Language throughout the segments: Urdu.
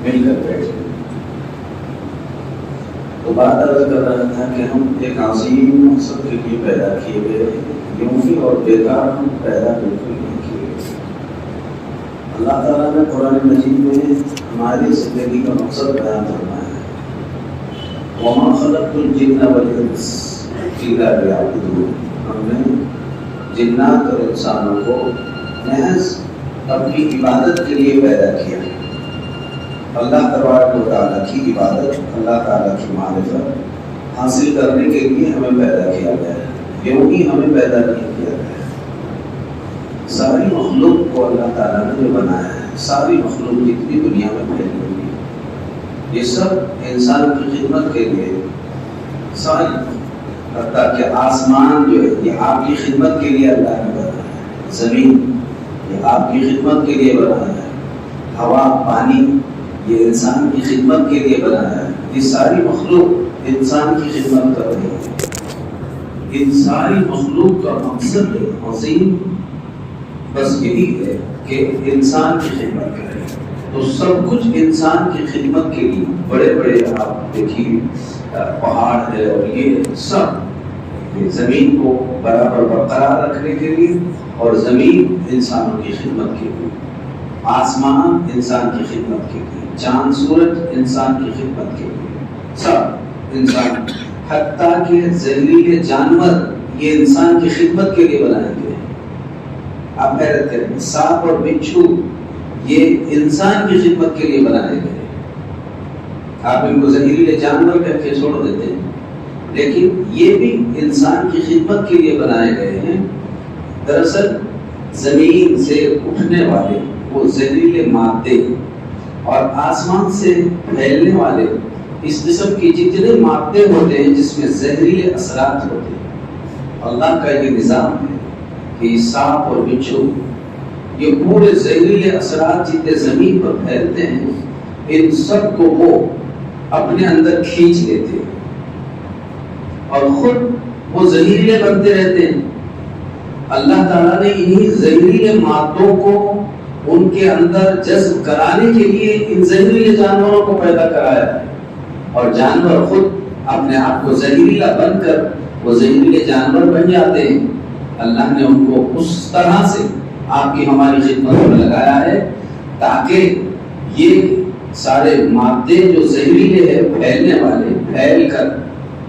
مل کر بیٹھے. تو بات عرض کر رہا تھا کہ ہم ایک عظیم مقصد کے لیے پیدا کیے گئے، یوں ہی اور بیکار ہم پیدا بالکل نہیں کیے گئے. اللہ تعالیٰ نے قرآن مجید میں ہماری زندگی کا مقصد بیان فرمایا ہے. وَمَا خَلَقْتُ الْجِنَّ وَالْإِنسَ إِلَّا لِيَعْبُدُونِ. ہم نے جنات اور انسانوں کو محض اپنی عبادت کے لیے پیدا کیا. اللہ تبارک و تعالیٰ کی عبادت، اللہ تعالیٰ کی معرفت حاصل کرنے کے لیے ہمیں پیدا کیا گیا ہے. یوں ہی ہمیں پیدا نہیں کیا گیا ہے. ساری مخلوق کو اللہ تعالیٰ نے جو بنایا ہے، ساری مخلوق جتنی دنیا میں پھیلی ہوئی ہے، یہ سب انسان کی خدمت کے لیے، ساری حتیٰ کہ آسمان جو ہے یہ آپ کی خدمت کے لیے اللہ نے بنایا ہے. زمین یہ آپ کی خدمت کے لیے بنایا ہے. ہوا، پانی یہ انسان کی خدمت کے لیے بنایا ہے. یہ ساری مخلوق انسان کی خدمت کر رہی ہے. ان ساری مخلوق کا مقصد عظیم بس یہی ہے کہ انسان کی خدمت کرے. تو سب کچھ انسان کی خدمت کے لیے، بڑے بڑے آپ دیکھیے پہاڑ ہے، اور یہ سب زمین کو برابر برقرار رکھنے کے لیے، اور زمین انسانوں کی خدمت کے لیے، آسمان انسان کی خدمت کے لیے، چاند سورج انسان کی خدمت کے لیے، سب انسان، حتیٰ کہ زہریلے جانور یہ انسان کی خدمت کے لیے بنائے گئے. آپ حیرت کریں، سانپ اور بچھو یہ انسان کی خدمت کے لیے بنائے گئے. آپ ان کو زہریلے جانور کہہ کے چھوڑ دیتے ہیں، لیکن یہ بھی انسان کی خدمت کے لیے بنائے گئے ہیں. دراصل زمین سے اٹھنے والے وہ زہریلے مادے اور آسمان سے پھیلنے والے اس قسم کی جتنے مادے ہوتے ہیں جس میں زہریلے اثرات ہوتے ہیں، اللہ کا یہ نظام ہے کہ سانپ اور بچھو یہ پورے زہریلے اثرات جتنے زمین پر پھیلتے ہیں، ان سب کو وہ اپنے اندر کھینچ لیتے ہیں اور خود وہ زہریلے بنتے رہتے ہیں. اللہ تعالیٰ نے انہی زہریلے مادوں کو ان کے اندر جذب کرانے کے لیے ان زہریلے جانوروں کو پیدا کرایا ہے، اور جانور خود اپنے آپ کو زہریلا بن کر وہ زہریلے جانور بن جاتے ہیں. اللہ نے ان کو اس طرح سے آپ کی ہماری خدمت میں لگایا ہے تاکہ یہ سارے مادے جو زہریلے ہیں پھیلنے والے، پھیل کر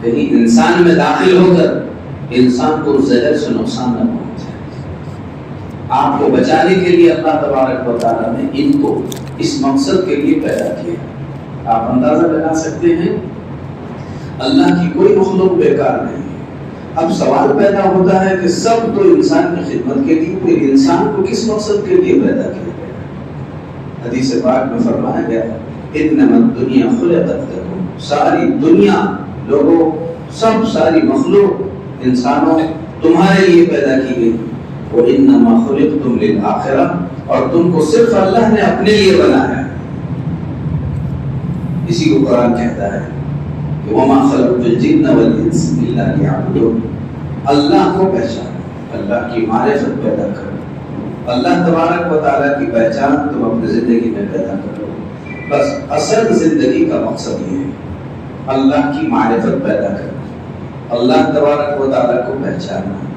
کہیں انسان میں داخل ہو کر انسان کو زہر سے نقصان نہ پہنچے. آپ کو بچانے کے لیے اللہ تبارک و تعالیٰ نے ان کو اس مقصد کے لیے پیدا کیا. آپ اندازہ لگا سکتے ہیں اللہ کی کوئی مخلوق بیکار نہیں. اب سوال پیدا ہوتا ہے کہ سب تو انسان کی خدمت کے لیے، پھر انسان کو کس مقصد کے لیے پیدا کیا گیا؟ حدیث پاک میں فرمایا گیا انما الدنیا خلقت لکم. ساری دنیا، لوگوں، سب ساری مخلوق، انسانوں تمہارے لیے پیدا کی گئی. وَإِنَّمَا خُلِقْتُمْ لِلْآخِرَةِ. اور تم کو صرف اللہ نے اپنے لیے بنایا. اسی کو قرآن کہتا ہے کہ وَمَا خَلَقْتُ الْجِنَّ وَالْإِنسَ إِلَّا لِيَعْبُدُونِ. اللہ کو پہچانو، اللہ کی معرفت پیدا کرو. اللہ تبارک و تعالیٰ کی پہچان تم اپنی زندگی میں پیدا کرو. بس اصل زندگی کا مقصد یہ ہے اللہ کی معرفت پیدا کرنا، اللہ تبارک و تعالیٰ کو پہچاننا،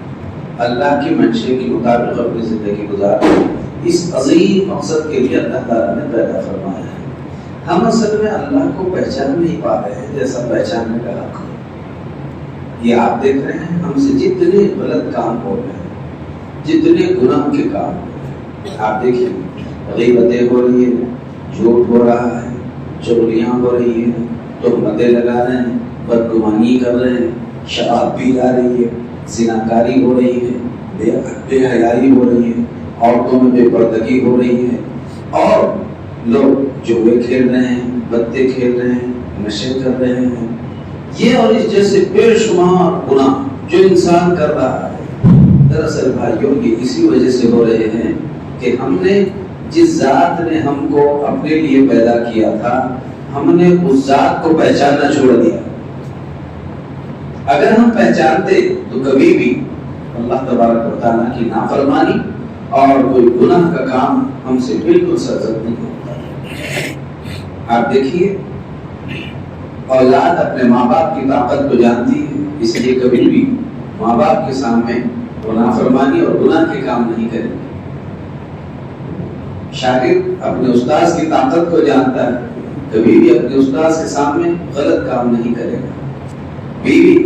اللہ کی منشے کے مطابق اپنی زندگی گزارنا. اس عظیم مقصد کے لیے اللہ تعالیٰ نے پیدا فرمایا ہے. ہم اصل میں اللہ کو پہچان نہیں پا رہے ہیں جیسا پہچاننے کا حق ہے. یہ آپ دیکھ رہے ہیں ہم سے جتنے غلط کام ہو رہے ہیں، جتنے گناہ کے کام ہو رہے ہیں، آپ دیکھیں غیبتیں ہو رہی ہیں، جھوٹ ہو رہا ہے، چغلیاں ہو رہی ہیں، تہمتیں لگا رہے ہیں، بدگمانی کر رہے ہیں، شراب پی جا رہی ہے، زناکاری ہو رہی ہے، بے حیائی ہو رہی ہے، عورتوں میں بے پردگی ہو رہی ہے، اور لوگ جوئے کھیل رہے ہیں، بتے کھیل رہے ہیں، نشے کر رہے ہیں. یہ اور اس جیسے بے شمار گناہ جو انسان کر رہا ہے، دراصل بھائیوں یہ اسی وجہ سے ہو رہے ہیں کہ ہم نے جس ذات نے ہم کو اپنے لیے پیدا کیا تھا، ہم نے اس ذات کو پہچاننا چھوڑ دیا. اگر ہم پہچانتے تو کبھی بھی اللہ تبارک و تعالیٰ کی نافرمانی اور کوئی گناہ کا کام ہم سے بالکل سرزد نہیں ہوتا. آپ دیکھیے اولاد اپنے ماں باپ کی طاقت کو جانتی ہے، اس لیے کبھی بھی ماں باپ کے سامنے وہ نافرمانی اور گناہ کے کام نہیں کرے گا۔ شاگرد اپنے استاذ کی طاقت کو جانتا ہے، کبھی بھی اپنے استاذ کے سامنے غلط کام نہیں کرے گا۔ بیوی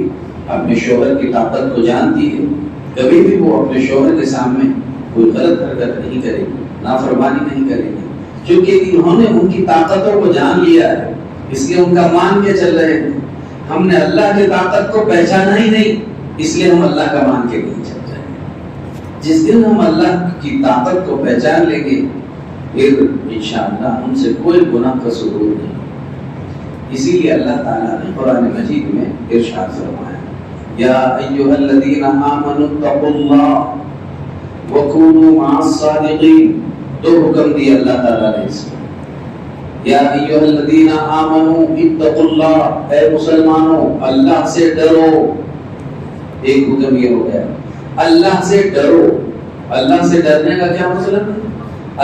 اپنے شوہر کی طاقت کو جانتی ہے، کبھی بھی وہ اپنے شوہر کے سامنے کوئی غلط حرکت نہیں کرے گی، نافرمانی نہیں کرے گی، کیونکہ انہوں نے ان کی طاقتوں کو جان لیا ہے، اس لیے ان کا مان کے چل رہے ہیں۔ ہم نے اللہ کی طاقت کو پہچانا ہی نہیں، اس لیے ہم اللہ کا مان کے نہیں چل رہے ہیں۔ جس دن ہم اللہ کی طاقت کو پہچان لیں گے، پھر انشاءاللہ ہم سے کوئی گناہ کا صدور نہیں۔ اسی لیے اللہ تعالیٰ نے قرآن مجید میں ارشاد فرمایا، یا ایھا الذین آمنوا اتقوا اللہ وکونوا مع الصادقین۔ دو حکم دیے اللہ تعالیٰ نے اس میں، یا ایھا الذین آمنوا اتقوا اللہ، اے مسلمانوں اللہ سے ڈرو۔ ایک حکم یہ ہو گیا، اللہ سے ڈرو۔ اللہ سے ڈرنے کا کیا مطلب ہے؟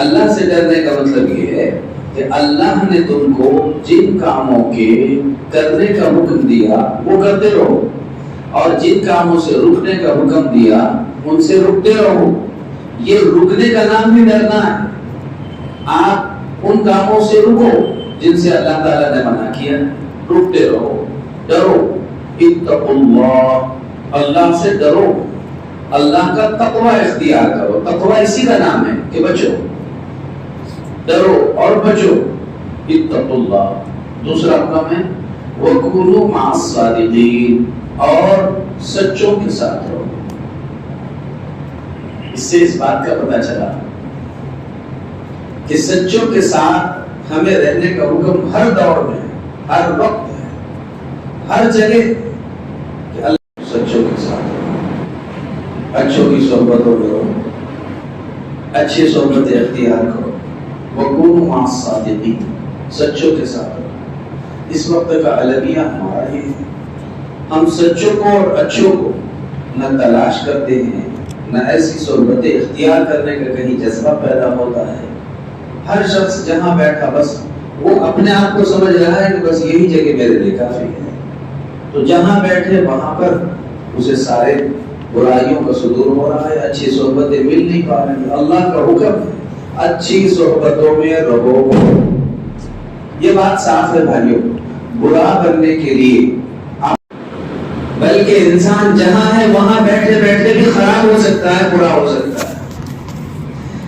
اللہ سے ڈرنے کا مطلب یہ ہے کہ اللہ نے تم کو جن کاموں کے کرنے کا حکم دیا وہ کرتے رہو، اور جن کاموں سے رکنے کا حکم دیا ان سے رکتے رہو۔ یہ رکنے کا نام بھی ڈرنا ہے۔ آپ ان کاموں سے رکو جن سے اللہ تعالیٰ نے منع کیا، رکتے رہو، ڈرو۔ اتقوا اللہ، اللہ سے ڈرو، اللہ کا تقوی اختیار کرو۔ تقوی اسی کا نام ہے کہ بچو، ڈرو اور بچو۔ اتقوا اللہ۔ دوسرا حکم ہے وَكُونُوا مَعَ الصَّادِقِينَ، اور سچوں کے ساتھ رہو۔ اس سے اس بات کا پتہ چلا کہ سچوں کے ساتھ ہمیں رہنے کا حکم ہر دور میں، ہر وقت ہے، ہر جگہ، کہ اللہ سچوں کے ساتھ رہو، اچھوں کی صحبتوں میں رہو، اچھی صحبتیں اختیار کرو۔ وَكُونُوا مَعَ الصَّادِقِينَ، سچوں کے ساتھ رہو۔ اس وقت کا المیہ ہمارا یہ ہے، ہم سچوں کو اور اچھوں کو نہ تلاش کرتے ہیں، نہ ایسی صحبتیں اختیار کرنے کا کہیں جذبہ پیدا ہوتا ہے۔ ہر شخص جہاں بیٹھا بس وہ اپنے آپ کو سمجھ رہا ہے کہ بس یہی جگہ میرے لیے کافی ہے، تو جہاں بیٹھے وہاں پر اسے سارے برائیوں کا صدور ہو رہا ہے، اچھی صحبتیں مل نہیں پا رہی۔ اللہ کا حکم ہے اچھی صحبتوں میں رہو۔ یہ بات صاف ہے بھائیوں، برا بننے کے لیے بلکہ انسان جہاں ہے وہاں بیٹھے بیٹھے بھی خراب ہو سکتا ہے، برا ہو سکتا ہے،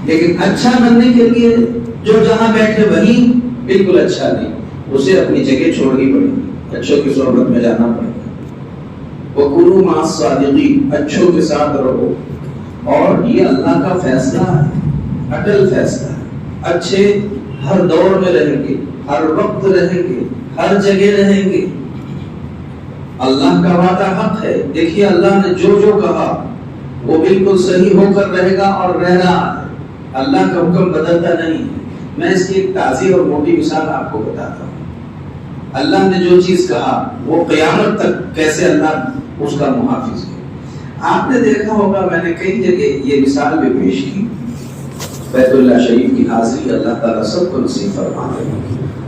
لیکن اچھا بننے کے لیے جو جہاں بیٹھے وہیں بالکل اچھا نہیں، اسے اپنی جگہ چھوڑنی پڑے گی، اچھوں کی صحبت میں جانا پڑے گا۔ وَكُونُوا مَعَ الصَّادِقِينَ، اچھوں کے ساتھ رہو۔ اور یہ اللہ کا فیصلہ ہے، اٹل فیصلہ ہے۔ اچھے ہر دور میں رہیں گے، ہر وقت رہیں گے، ہر جگہ رہیں گے۔ اللہ کا وعدہ حق ہے۔ دیکھیے اللہ نے جو جو کہا وہ بالکل صحیح ہو کر رہے گا اور رہ رہا ہے۔ اللہ کا حکم بدلتا نہیں ہے۔ میں اس کی ایک تازی اور موٹی مثال آپ کو بتاتا ہوں۔ اللہ نے جو چیز کہا وہ قیامت تک کیسے اللہ اس کا محافظ ہے۔ آپ نے دیکھا ہوگا، میں نے کئی جگہ یہ مثال بھی پیش کی، بیت اللہ شریف کی حاضری اللہ تعالیٰ سب کو نصیب فرما دے۔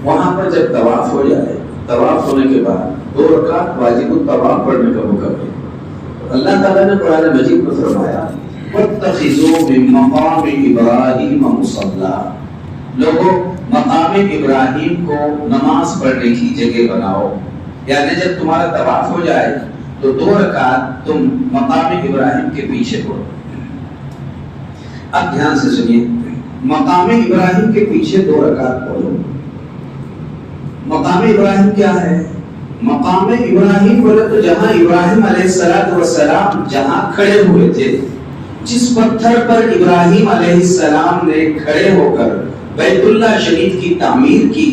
وہاں پر جب طواف ہو جائے، طواف ہونے کے بعد 2 رکعت واجب الطواف پڑھنے کا حکم ہے۔ اللہ تعالیٰ نے قرآن مجید میں فرمایا وَاتَّخِذُوا مِن مَّقَامِ إِبْرَاهِيمَ مُصَلًّى، لوگوں مقام ابراہیم کو نماز پڑھنے کی جگہ بناؤ۔ یعنی جب تمہارا طواف ہو جائے تو 2 رکعت تم مقام ابراہیم کے پیچھے پڑھو۔ اب دھیان سے سنیے، مقام ابراہیم کے پیچھے 2 رکعت پڑھو۔ مقام ابراہیم کیا ہے؟ مقام ابراہیم بولے تو جہاں ابراہیم علیہ السلام جہاں کھڑے ہوئے تھے، جس پتھر پر ابراہیم علیہ السلام نے کھڑے ہو کر بیت اللہ شریف کی تعمیر کی،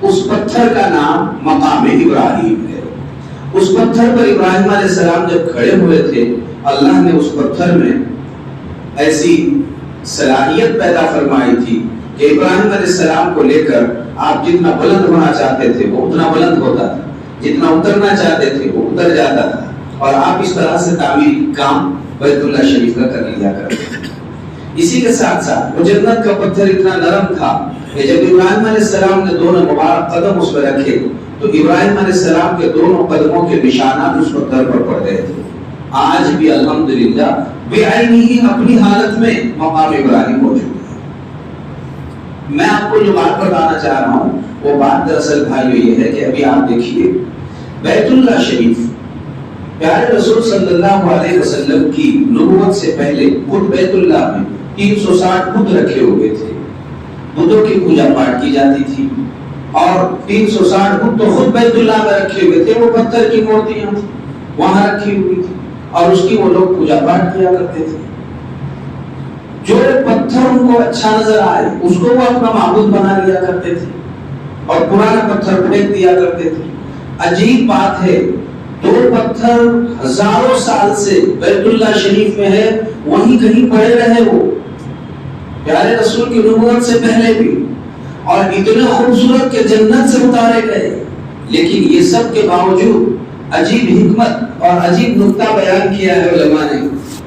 اس پتھر کا نام مقام ابراہیم ہے۔ اس پتھر پر ابراہیم علیہ السلام جب کھڑے ہوئے تھے، اللہ نے اس پتھر میں ایسی صلاحیت پیدا فرمائی تھی کہ ابراہیم علیہ السلام کو لے کر آپ جتنا بلند ہونا چاہتے تھے وہ اتنا بلند ہوتا تھا، جتنا اترنا چاہتے تھے وہ اتر جاتا تھا، اور آپ اس طرح سے تعمیری کام بیت اللہ شریف کا کر لیا کرتے تھے۔ اسی کے ساتھ ساتھ وہ جنت کا پتھر اتنا نرم تھا، کہ جب ابراہیم علیہ السلام نے دونوں مبارک قدم اس پر رکھے تو ابراہیم علیہ السلام کے دونوں قدموں کے نشانات اس پتھر پر پڑ گئے تھے. آج بھی الحمدللہ بے عینی ہی اپنی حالت میں مقام ابراہیم موجود ہے. میں آپ کو جو بات بتانا چاہ رہا ہوں وہ بات دراصل بھائیو یہ ہے کہ ابھی آپ دیکھیے بیت اللہ شریف، پیارے رسول صلی اللہ علیہ وسلم کی نبوت سے پہلے خود بیت اللہ میں 360 بت رکھے ہوئے تھے. بتوں کی پوجا پاٹ کی جاتی تھی اور 360 بت تو خود بیت اللہ میں رکھے ہوئے تھے. وہ پتھر کی مورتیاں وہاں رکھی ہوئی تھی اور اس کی وہ لوگ پوجا پاٹ کیا کرتے تھے. جو پتھر ان کو اچھا نظر آئے اس کو وہ اپنا معبود بنا لیا کرتے تھے اور پرانا پتھر پھینک دیا کرتے تھے. عجیب بات ہے، دو پتھر ہزاروں سال سے بیت اللہ شریف میں ہے، وہیں کہیں پڑے رہے وہ پیارے رسول کی نبوت سے پہلے بھی، اور اتنے خوبصورت کہ جنت سے اتارے گئے. لیکن یہ سب کے باوجود عجیب حکمت اور عجیب نقطہ بیان کیا ہے علماء نے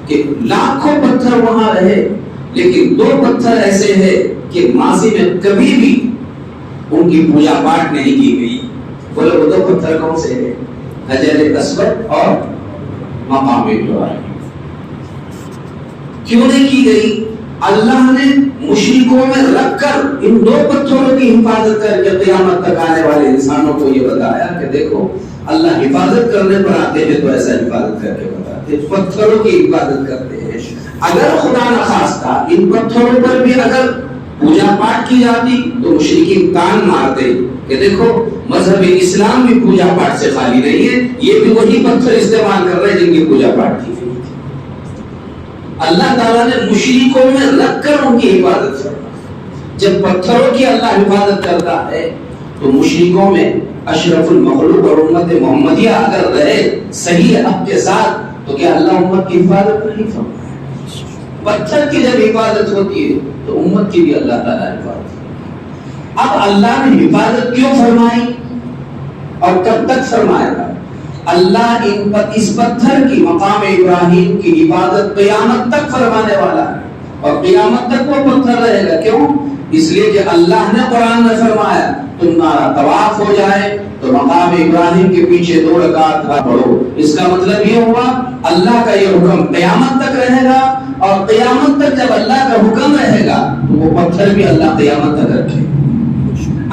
کہ لاکھوں پتھر وہاں رہے لیکن دو پتھر ایسے ہیں کہ ماضی میں کبھی بھی ان کی پوجا پاٹ نہیں کی گئی. بولے وہ دو پتھر کون سے ہیں؟ حجر اسود اور مقام ابراہیم. کیوں نہیں کی گئی؟ اللہ نے مشرکوں میں رکھ کر ان دو پتھروں کی حفاظت کر کے قیامت تک آنے والے انسانوں کو یہ بتایا کہ دیکھو اللہ حفاظت کرنے پر آتے ہیں تو ایسا حفاظت کر کے بتاتے ہیں. پتھروں کی حفاظت کرتے ہیں. اگر خدا نخواستہ ان پتھروں پر بھی اگر پوجا پاٹ کی جاتی تو مشرکین تان مارتے کہ دیکھو مذہب اسلام بھی پوجا پاٹ سے خالی نہیں ہے، یہ بھی وہی پتھر استعمال کر رہے ہیں جن کی پوجا پاٹ کی. اللہ تعالیٰ نے مشرکوں میں رکھ کر ان کی حفاظت کرنا. جب پتھروں کی اللہ حفاظت کرتا ہے تو مشرکوں میں اشرف المخلوق اور امت محمدیہ اگر رہے صحیح حق کے ساتھ تو کیا اللہ امت کی حفاظت نہیں فرمائے؟ پتھر کی جب حفاظت ہوتی ہے تو امت کی بھی اللہ تعالیٰ حفاظت. اب اللہ نے حفاظت کیوں فرمائی اور کب تک فرمائے گا؟ اللہ اس پتھر کی مقام ابراہیم کی حفاظت قیامت تک فرمانے والا ہے اور قیامت تک وہ پتھر رہے گا. کیوں؟ اس لیے کہ اللہ نے قرآن میں فرمایا تمہارا طواف ہو جائے تو مقام ابراہیم کے پیچھے 2 رکعت پڑھو. اس کا مطلب یہ ہوا اللہ کا یہ حکم قیامت تک رہے گا اور قیامت تک جب اللہ کا حکم رہے گا تو وہ پتھر بھی اللہ قیامت تک رکھے.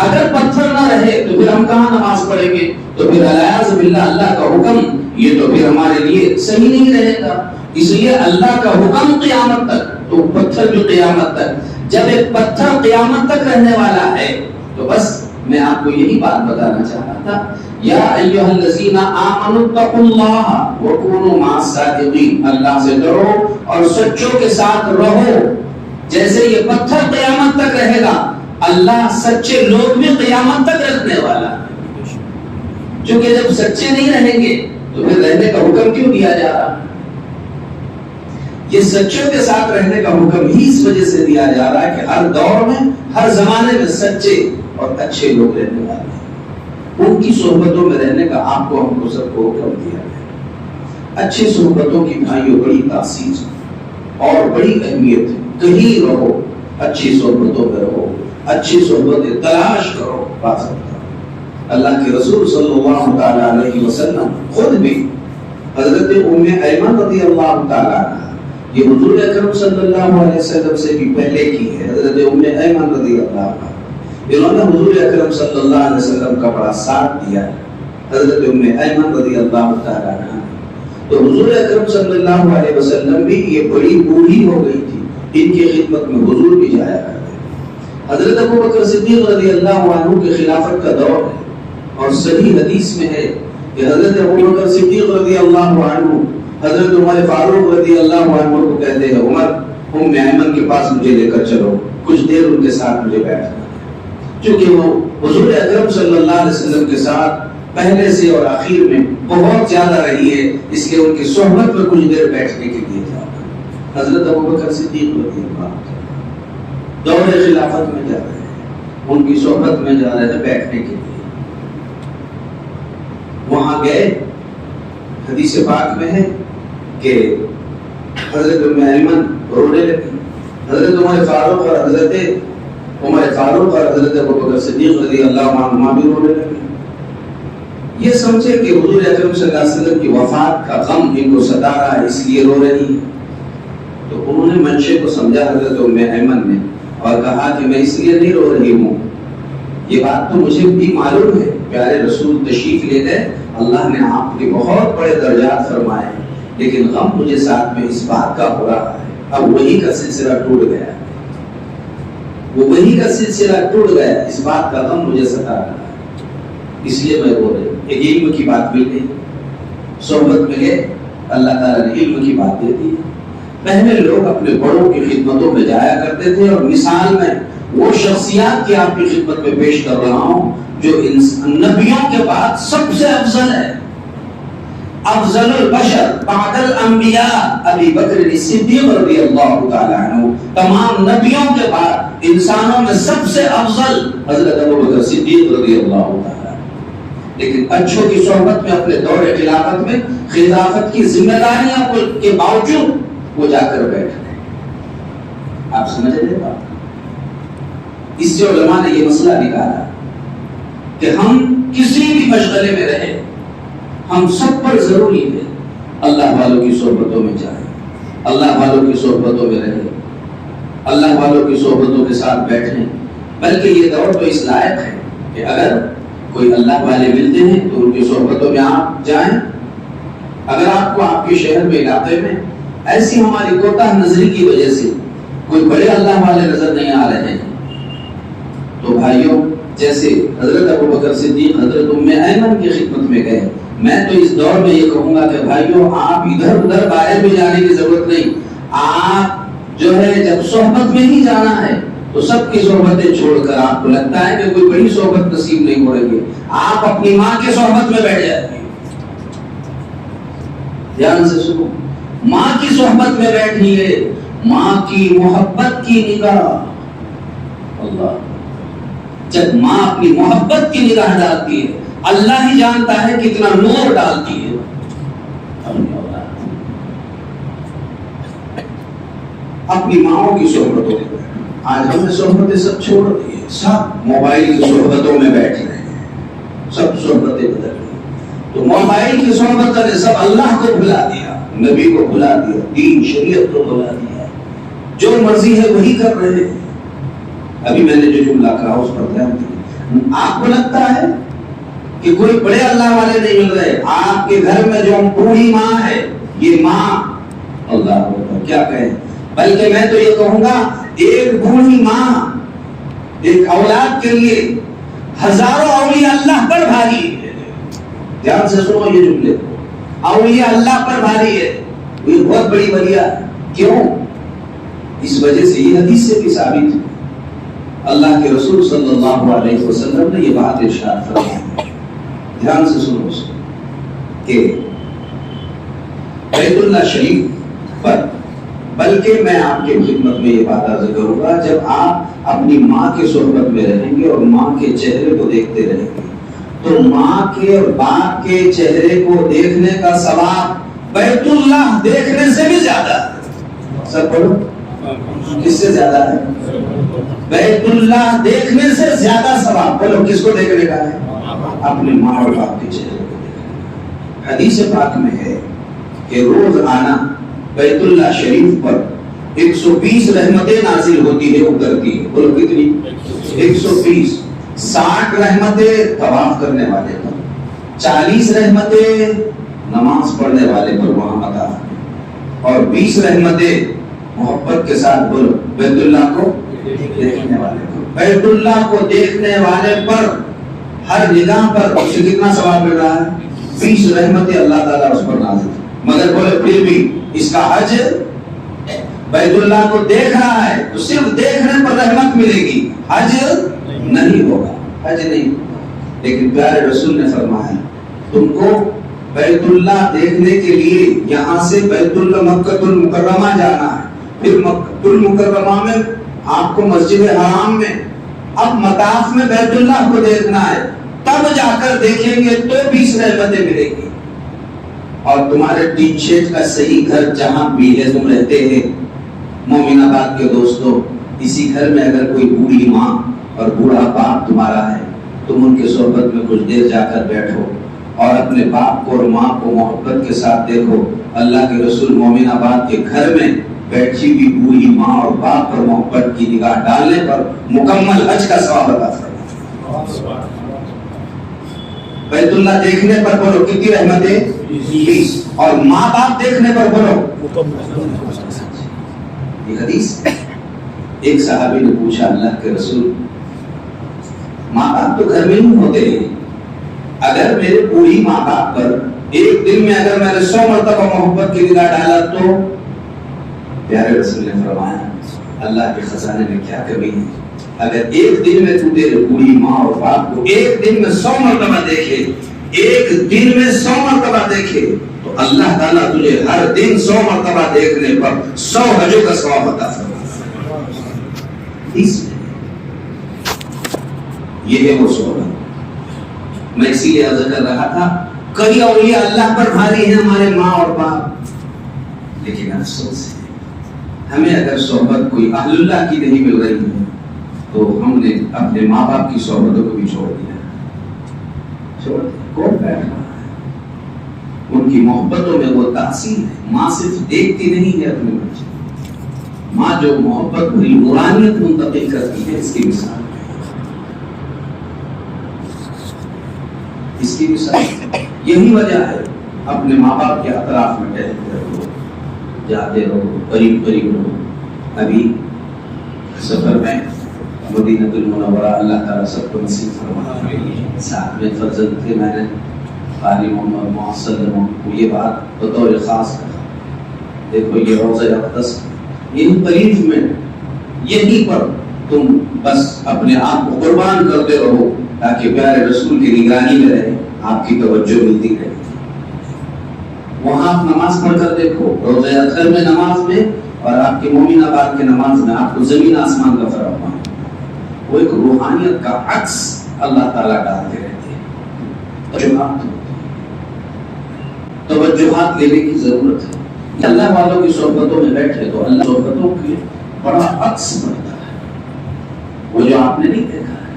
اگر پتھر نہ رہے تو پھر ہم کہاں نماز پڑھیں گے؟ تو پھر الیاذ باللہ اللہ کا حکم یہ تو پھر ہمارے لیے صحیح نہیں رہے گا. اس لیے اللہ کا حکم قیامت تک تو پتھر بھی قیامت تک. جب ایک پتھر قیامت تک رہنے والا ہے تو بس میں آپ کو یہی بات بتانا چاہ رہا تھا یا ایھا الذین آمنوا اتقوا اللہ وکونوا مع الصادقین. اللہ سے ڈرو اور سچوں کے ساتھ رہو. جیسے یہ پتھر قیامت تک رہے گا اللہ سچے لوگ بھی قیامت تک رکھنے والا ہے. کیونکہ جب سچے نہیں رہیں گے تو پھر رہنے کا حکم کیوں دیا جا رہا؟ یہ سچوں کے ساتھ رہنے کا حکم ہی اس وجہ سے دیا جا رہا ہے کہ ہر دور میں ہر زمانے میں سچے اور اچھے لوگ رہنے والے ہیں. ان کی صحبتوں میں رہنے کا آپ کو ہم کو سب کو حکم دیا ہے. اچھی صحبتوں کی بھائیوں بڑی تاثیر اور بڑی اہمیت ہے. کہیں رہو اچھی صحبتوں میں رہو، اچھی صحبتیں تلاش کرو. پا سکتا اللہ کے رسول صلی اللہ تعالی علیہ وسلم خود بھی حضرت ام ایمن رضی اللہ تعالی عنہ، یہ حضور اکرم صلی اللہ علیہ وسلم سے بھی پہلے کی ہے. حضرت ام ایمن رضی اللہ عنہ انہوں نے حضور اکرم صلی اللہ علیہ وسلم کا بڑا ساتھ دیا ہے. حضرت ام ایمن رضی اللہ تعالی عنہ تو حضور اکرم صلی اللہ علیہ وسلم بھی یہ بڑی بوڑھی ہو گئی تھی، ان کی خدمت میں حضور بھی جایا کرتے. حضرت ابو بکر صدیق رضی اللہ عنہ کی خلافت کا دور ہے اور صحیح حدیث میں ہے کہ حضرت ابو بکر صدیق رضی اللہ عنہ حضرت عمر فاروق رضی اللہ عنہ کو کہتے ہیں عمر ام ایمن کے پاس مجھے لے کر چلو، کچھ دیر ان کے ساتھ مجھے بیٹھنا. چونکہ وہ حضور اکرم صلی اللہ علیہ وسلم کے ساتھ پہلے سے اور آخر میں بہت زیادہ رہی ہے، اس لیے ان کی صحبت میں کچھ دیر بیٹھنے کے لیے تھا. حضرت ابو بکر صدیق رضی اللہ عنہ دور خلافت میں جا رہے ہیں، ان کی صحبت میں جا رہے ہیں بیٹھنے کے لیے. وہاں گئے، حدیث پاک میں ہے کہ حضرت ام ایمن رونے لگی. حضرت عمر فاروق اور حضرت عمر فاروق اور حضرت ابوبکر صدیق رضی اللہ عنہما بھی رونے لگے. یہ سمجھے کہ حضور اکرم صلی اللہ علیہ وسلم کی وفات کا غم ان کو ستا رہا ہے اس لیے رو رہی ہے. تو انہوں نے منشے کو سمجھا حضرت ام ایمن نے اور کہا کہ میں اس لیے نہیں رو رہی ہوں, یہ بات تو مجھے بھی معلوم ہے, پیارے رسول تشریف لے گئے, اللہ نے آپ کے بہت بڑے درجات فرمائے, لیکن غم مجھے ساتھ میں اس بات کا ہو رہا ہے اب وہی کا سلسلہ ٹوٹ گیا, وہ وہی کا سلسلہ ٹوٹ گیا, اس بات کا غم مجھے ستا رہا ہے اس لیے میں رو رہی ہوں. ایک علم کی بات مل گئی, صحبت ملے, اللہ تعالیٰ نے علم کی بات دے دی. پہلے لوگ اپنے بڑوں کی خدمتوں میں جایا کرتے تھے, اور مثال میں وہ شخصیات کی آپ کی خدمت میں پیش کر رہا ہوں جو نبیوں کے بعد سب سے افضل ہے. افضل البشر بعد الانبیاء ابی بکر صدیق رضی اللہ تعالی عنہ, تمام نبیوں کے بعد انسانوں میں سب سے افضل حضرت ابوبکر صدیق رضی اللہ تعالی. لیکن اچھوں کی صحبت میں اپنے دور خلافت میں خلافت کی ذمہ داریاں کے باوجود وہ جا کر بیٹھ گئے. آپ سمجھ رہے ہیں بات؟ اس سے علماء نے یہ مسئلہ نکالا کہ ہم کسی بھی مشغلے میں رہے, ہم سب پر ضروری ہے اللہ والوں کی صحبتوں میں جائیں, اللہ والوں کی صحبتوں میں رہیں, اللہ والوں کی صحبتوں کے ساتھ بیٹھیں. بلکہ یہ دور تو اس لائق ہے کہ اگر کوئی اللہ والے ملتے ہیں تو ان کی صحبتوں میں آپ جائیں. اگر آپ کو آپ کے شہر میں علاقے میں ایسی ہماری کوتاہ نظری کی وجہ سے کوئی بڑے اللہ والے نظر نہیں آ رہے ہیں تو بھائیوں, جیسے حضرت ابوبکر صدیق حضرت ام ایمن کی خدمت میں گئے, میں تو اس دور میں یہ کہوں گا کہ بھائیوں آپ ادھر ادھر باہر بھی جانے کی ضرورت نہیں. آپ جو ہے جب صحبت میں ہی جانا ہے تو سب کی صحبتیں چھوڑ کر, آپ کو لگتا ہے کہ کوئی بڑی صحبت نصیب نہیں ہو رہی ہے, آپ اپنی ماں کی صحبت میں بیٹھ جائیے. دھیان سے سنو, ماں کی صحبت میں بیٹھیے, ماں کی محبت کی نگاہ. اللہ, جب ماں اپنی محبت کی نگاہ ڈالتی ہے اللہ ہی جانتا ہے کتنا نور ڈالتی ہے. اپنی ماؤں کی صحبتوں میں, آج ہم نے صحبتیں سب چھوڑ دی ہیں, سب موبائل کی صحبتوں میں بیٹھ رہے ہیں, سب صحبتیں بدل گئی. تو موبائل کی صحبت نے سب اللہ کو بھلا دیا, نبی کو بھلا دیا, دین شریعت کو بھلا دیا, جو مرضی ہے وہی کر رہے ہیں. ابھی میں نے جو جملہ کہا اس پر دھیان دیا. آپ کو لگتا ہے کہ کوئی بڑے اللہ والے نہیں مل رہے, آپ کے گھر میں جو بوڑھی ماں ہے, یہ ماں اللہ کیا کہیں, بلکہ میں تو یہ کہوں گا ایک بوڑھی ماں ایک اولاد کے لیے ہزاروں اولیاء اللہ پر بھاری ہے. دھیان سے سنو یہ جملے, اولیاء اللہ پر بھاری ہے, یہ بہت بڑی ولیہ ہے. کیوں؟ اس وجہ سے یہ حدیث سے بھی ثابت ہے, اللہ کے رسول صلی اللہ علیہ وسلم نے یہ بات ارشاد فرمائی. دھیان سے سنو کہ بیت اللہ شریف پر, بلکہ میں آپ کی خدمت میں یہ بات عرض کروں گا, جب آپ اپنی ماں کے صحبت میں رہیں گے اور ماں کے چہرے کو دیکھتے رہیں گے تو ماں کے اور باپ کے چہرے کو دیکھنے کا ثواب بیت اللہ دیکھنے سے بھی زیادہ ہے. سب پڑھو, کس سے زیادہ ہے؟ بیت اللہ دیکھنے سے زیادہ ثواب. بولو کس کو دیکھنے کا ہے؟ اپنے ماں اور باپ کے چہرے کو دیکھنے کا. حدیث پاک میں ہے کہ روز آنا بیت اللہ شریف پر 120 رحمتیں نازل ہوتی ہے, اترتی ہے. بولو کتنی؟ 120. 60 رحمتیں طواف کرنے والے پر, 40 رحمتیں نماز پڑھنے والے پر وہاں عطا, اور 20 رحمتیں محبت کے ساتھ بولو بیت اللہ کو دیکھنے والے پر. بیت اللہ کو دیکھنے والے پر ہر نگاہ پر اسے کتنا ثواب مل رہا ہے؟ 20 رحمتیں اللہ تعالیٰ اس پر نازل. مگر بولے پھر بھی اس کا حج بیت اللہ کو دیکھ رہا ہے تو صرف دیکھنے پر رحمت ملے گی, حج نہیں ہوگا, حج نہیں. لیکن پیارے رسول نے فرمایا تم کو بیت اللہ دیکھنے کے لیے یہاں سے بیت اللہ مکہ المکرمہ جانا ہے, پھر مکہ المکرمہ میں آپ کو مسجد حرام میں, اب مطاف میں بیت اللہ کو دیکھنا ہے, تب جا کر دیکھیں گے تو 20 رحمتیں ملیں گی. اور تمہارے ٹین شیڈ کا صحیح گھر جہاں بھی ہے تم رہتے ہیں, مومن آباد کے دوستوں, اسی گھر میں اگر کوئی بوڑھی ماں اور بوڑھا باپ تمہارا ہے، تم ان کے صحبت میں کچھ دیر جا کر بیٹھو اور اپنے باپ کو اور ماں کو محبت کے ساتھ دیکھو۔ اللہ کے رسول مومن آباد کے گھر میں بیٹھی ہوئی بوڑھی ماں اور باپ پر محبت کی نگاہ ڈالنے پر مکمل حج کا ثواب عطا فرمائے۔ بیت اللہ دیکھنے پر بولو کتنی رحمتیں؟ 20۔ اور ماں باپ دیکھنے پر بولو۔ یہ حدیث ایک صحابی نے پوچھا اللہ کے رسول، ماں باپ تو گھر میں ہی ہوتے ہیں، اگر میرے بوڑھی ماں باپ پر ایک دن میں اگر میں نے 100 مرتبہ محبت کی نگاہ ڈالا تو؟ پیارے رسول نے فرمایا اللہ کے خزانے میں کیا کمی ہے، اگر ایک دن میں تو تیرے بوڑھی ماں اور باپ کو ایک دن میں 100 مرتبہ دیکھے، ایک دن میں 100 مرتبہ دیکھے، تو اللہ تعالیٰ تجھے ہر دن 100 مرتبہ دیکھنے پر 100 حجوں کا ثواب عطا فرمائے۔ یہ ہے وہ صحبت۔ میں اسی لیے عرض کر رہا تھا کئی اولیاء اللہ پر بھاری ہیں ہمارے ماں اور باپ، لیکن افسوس ہے ہمیں اگر صحبت کوئی اہل اللہ کی نہیں مل رہی ہے تو ہم نے اپنے ماں باپ کی صحبتوں کو بھی چھوڑ دیا۔ کون بیٹھ رہا ہے ان کی محبتوں میں؟ وہ تاثیر ہے۔ ماں صرف دیکھتی نہیں ہے اپنے بچے، ماں جو محبت بھری نورانیت منتقل کرتی ہے، اس کی مثال یہی وجہ ہے اپنے ماں باپ کے اطراف میں ٹہلتے رہو، جاتے رہو، قریب قریب رہو۔ ابھی سفر میں مدینہ المنورہ اللہ تعالیٰ سب کو نصیب فرمائے، ساتھ میں فرزند تھے، میں نے قاری محمد محسن کو یہ بات بطور خاص کہا، دیکھو یہ روضہ اقدس ان قریب میں یہیں پر تم بس اپنے آپ کو قربان کرتے رہو تاکہ پیارے رسول کی نگرانی میں رہے، آپ کی توجہ ملتی رہے۔ وہاں آپ نماز پڑھ کر دیکھو، روضہ اطہر میں نماز میں اور آپ کے مومن آباد کے نماز میں آپ کو زمین آسمان کا فرق ہے۔ وہ ایک روحانیت کا عکس اللہ تعالیٰ ڈالتے رہتے ہیں۔ توجہات لینے کی ضرورت ہے۔ اللہ والوں کی صحبتوں میں بیٹھے تو اللہ صحبتوں کے بڑا عکس بنتا ہے۔ وہ جو آپ نے نہیں دیکھا ہے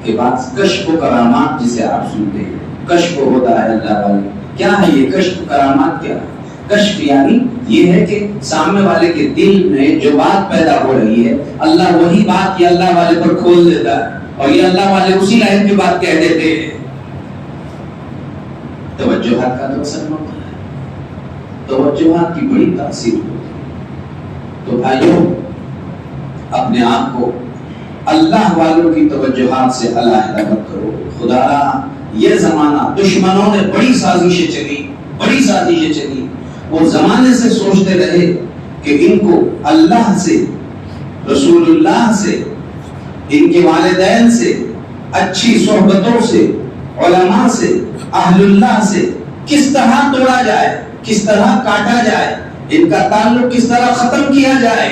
کہ بعض کشف و کرامات جسے آپ سنتے ہیں، کشف ہوتا ہے اللہ والے، کیا ہے یہ کشف کرامات؟ کیا ہے کشف؟ یعنی یہ ہے کہ سامنے والے کے دل میں جو بات پیدا ہو رہی ہے اللہ وہی بات یہ اللہ والے پر کھول دیتا ہے اور یہ اللہ والے اسی لائن کی بات کہہ دیتے ہیں۔ توجہات کا تو اثر ہوتا ہے، توجہات کی بڑی تاثیر ہوتی ہے۔ تو بھائیوں اپنے آپ کو اللہ والوں کی توجہات سے علیحدہ مت کرو۔ خدا یہ زمانہ دشمنوں نے بڑی سازشیں چلی، وہ زمانے سے سوچتے رہے کہ ان کو اللہ سے، رسول اللہ سے، ان کے والدین سے، اچھی صحبتوں سے، علماء سے، اہل اللہ سے کس طرح توڑا جائے، کس طرح کاٹا جائے، ان کا تعلق کس طرح ختم کیا جائے۔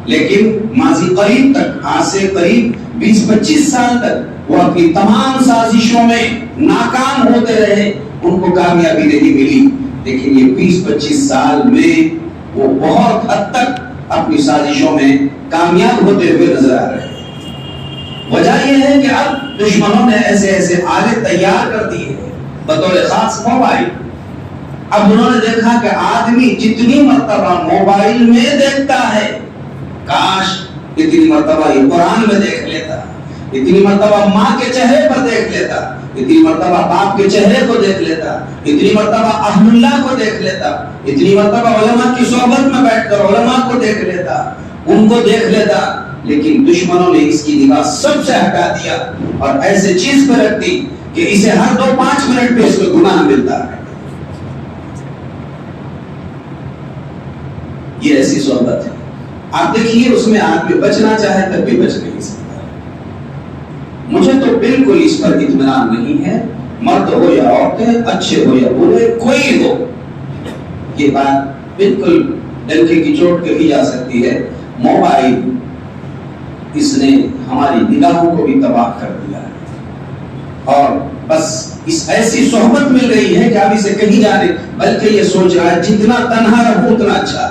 لیکن ماضی قریب تک، آج سے قریب 20-25 سال تک وہ اپنی تمام سازشوں میں ناکام ہوتے رہے، ان کو کامیابی نہیں ملی۔ لیکن یہ 20-25 سال میں وہ بہت حد تک اپنی سازشوں میں کامیاب ہوتے ہوئے نظر آ رہے ہیں۔ وجہ یہ ہے کہ اب دشمنوں نے ایسے آلے تیار کر دیے بطور خاص موبائل۔ اب انہوں نے دیکھا کہ آدمی جتنی مرتبہ موبائل میں دیکھتا ہے، کاش اتنی مرتبہ یہ قرآن میں دیکھ لیتا، اتنی مرتبہ ماں کے چہرے پر دیکھ لیتا، اتنی مرتبہ باپ کے چہرے کو دیکھ لیتا، اتنی مرتبہ اہل اللہ کو دیکھ لیتا، اتنی مرتبہ علماء کی صحبت میں بیٹھ کر علماء کو دیکھ لیتا، ان کو دیکھ لیتا۔ لیکن دشمنوں نے اس کی نگاہ سب سے ہٹا دیا اور ایسے چیز پہ رکھ دی کہ اسے ہر 2-5 منٹ پہ اس کو گناہ ملتا ہے۔ یہ ایسی صحبت ہے، آپ دیکھیے اس میں آدمی بچنا چاہے تب بھی بچ نہیں سکتا۔ مجھے تو بالکل اس پر اطمینان نہیں ہے، مرد ہو یا عورتیں، اچھے ہو یا برے، کوئی ہو، یہ بات بالکل ڈنکے کی چوٹ کہی جا سکتی ہے۔ موبائل اس نے ہماری نگاہوں کو بھی تباہ کر دیا ہے اور بس اس ایسی صحبت مل رہی ہے کہ اب اسے کہیں جانے، بلکہ یہ سوچ رہا ہے جتنا تنہا رہوں اتنا اچھا۔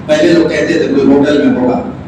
پہلے لوگ کہتے تھے کوئی ہوٹل میں ہوگا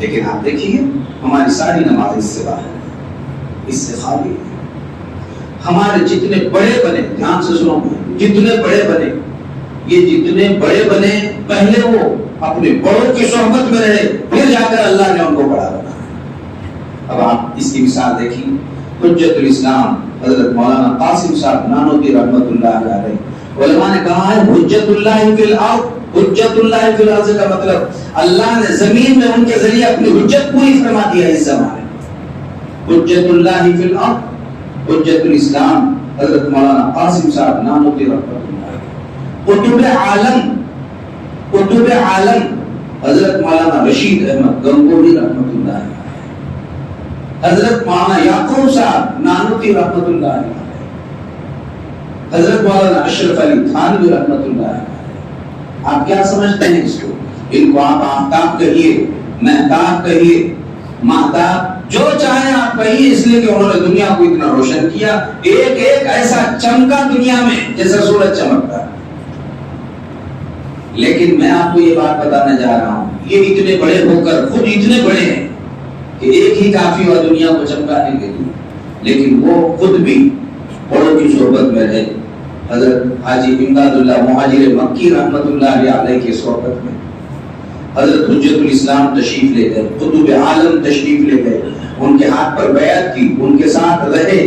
لیکن آپ دیکھیے ہماری ساری نماز اس سے باہر ہے، اس سے خالی ہے۔ ہمارے جتنے بڑے بنے، دھیان سے سنو، جتنے بڑے بنے، یہ جتنے بڑے بنے پہلے وہ اپنے بڑوں کی صحبت میں رہے، پھر جا کر اللہ نے ان کو بڑا بنایا۔ اب آپ اس کی مثال دیکھیں، حجت الاسلام حضرت مولانا قاسم صاحب نانوتوی رحمۃ اللہ علیہ، علماء نے کہا ہے حجت اللہ فی الارض، حجت اللہ فی الارض کا مطلب اللہ نے زمین میں ان کے ذریعے اپنی حجت پوری فرما دیا اس زمانے میں۔ حجت اللہ فی الارض، حجت الاسلام حضرت مولانا قاسم صاحب نانوتوی رحمۃ اللہ علیہ۔ قطب عالم، قطب عالم حضرت مولانا رشید احمد گنگوہی رحمۃ اللہ علیہ، حضرت مولانا یعقوب صاحب نانوتوی رحمۃ اللہ علیہ، حضرت مولانا اشرف علی تھانوی رحمۃ اللہ علیہ۔ آپ کیا سمجھتے ہیں اس کو؟ ان کو آپ آفتاب کہیے، مہتاب کہیے، مہتاب، جو چاہے آپ کہیے، اس لیے کہ انہوں نے دنیا کو اتنا روشن کیا، ایک ایک ایسا چمکا دنیا میں جیسا سورج چمکتا ہے۔ لیکن میں آپ کو یہ بات بتانے جا رہا ہوں، یہ اتنے بڑے ہو کر خود اتنے بڑے ہیں کہ ایک ہی کافی ہوا دنیا کو چمکانے کے لیے، لیکن وہ خود بھی بڑوں کی صحبت میں رہے۔ حضرت حاجی امداد اللہ مہاجر مکی رحمۃ اللہ علیہ کی صحبت میں، حضرت حجت الاسلام تشریف لے گئے، قطب عالم تشریف لے گئے، ان کے ہاتھ پر بیعت کی، ان کے ساتھ رہے۔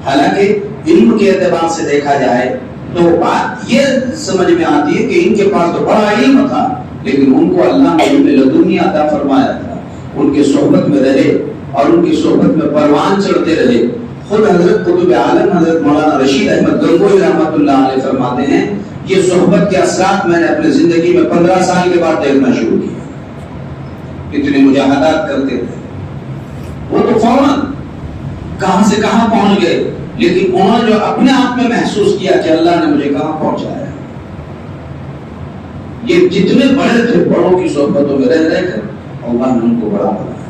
حالانکہ علم کے اعتبار سے دیکھا جائے تو بات یہ سمجھ میں آتی ہے کہ ان کے پاس تو بڑا علم تھا، لیکن ان کو اللہ نے علم لدنی عطا فرمایا تھا، ان کے صحبت میں رہے اور ان کی صحبت میں پروان چڑھتے رہے۔ خود حضرت قطب عالم حضرت مولانا رشید احمد گنگوہی رحمۃ اللہ علیہ فرماتے ہیں، یہ صحبت کے اثرات میں نے اپنی زندگی میں 15 سال کے بعد دیکھنا شروع کیا۔ اتنے مجاہدات کرتے تھے وہ تو فوراً کہاں سے کہاں پہنچ گئے، لیکن انہوں نے جو اپنے آپ میں محسوس کیا کہ اللہ نے مجھے کہاں پہنچایا۔ یہ جتنے بڑے تھے، بڑوں کی صحبتوں میں رہ کر اللہ نے ان کو بڑا بنایا،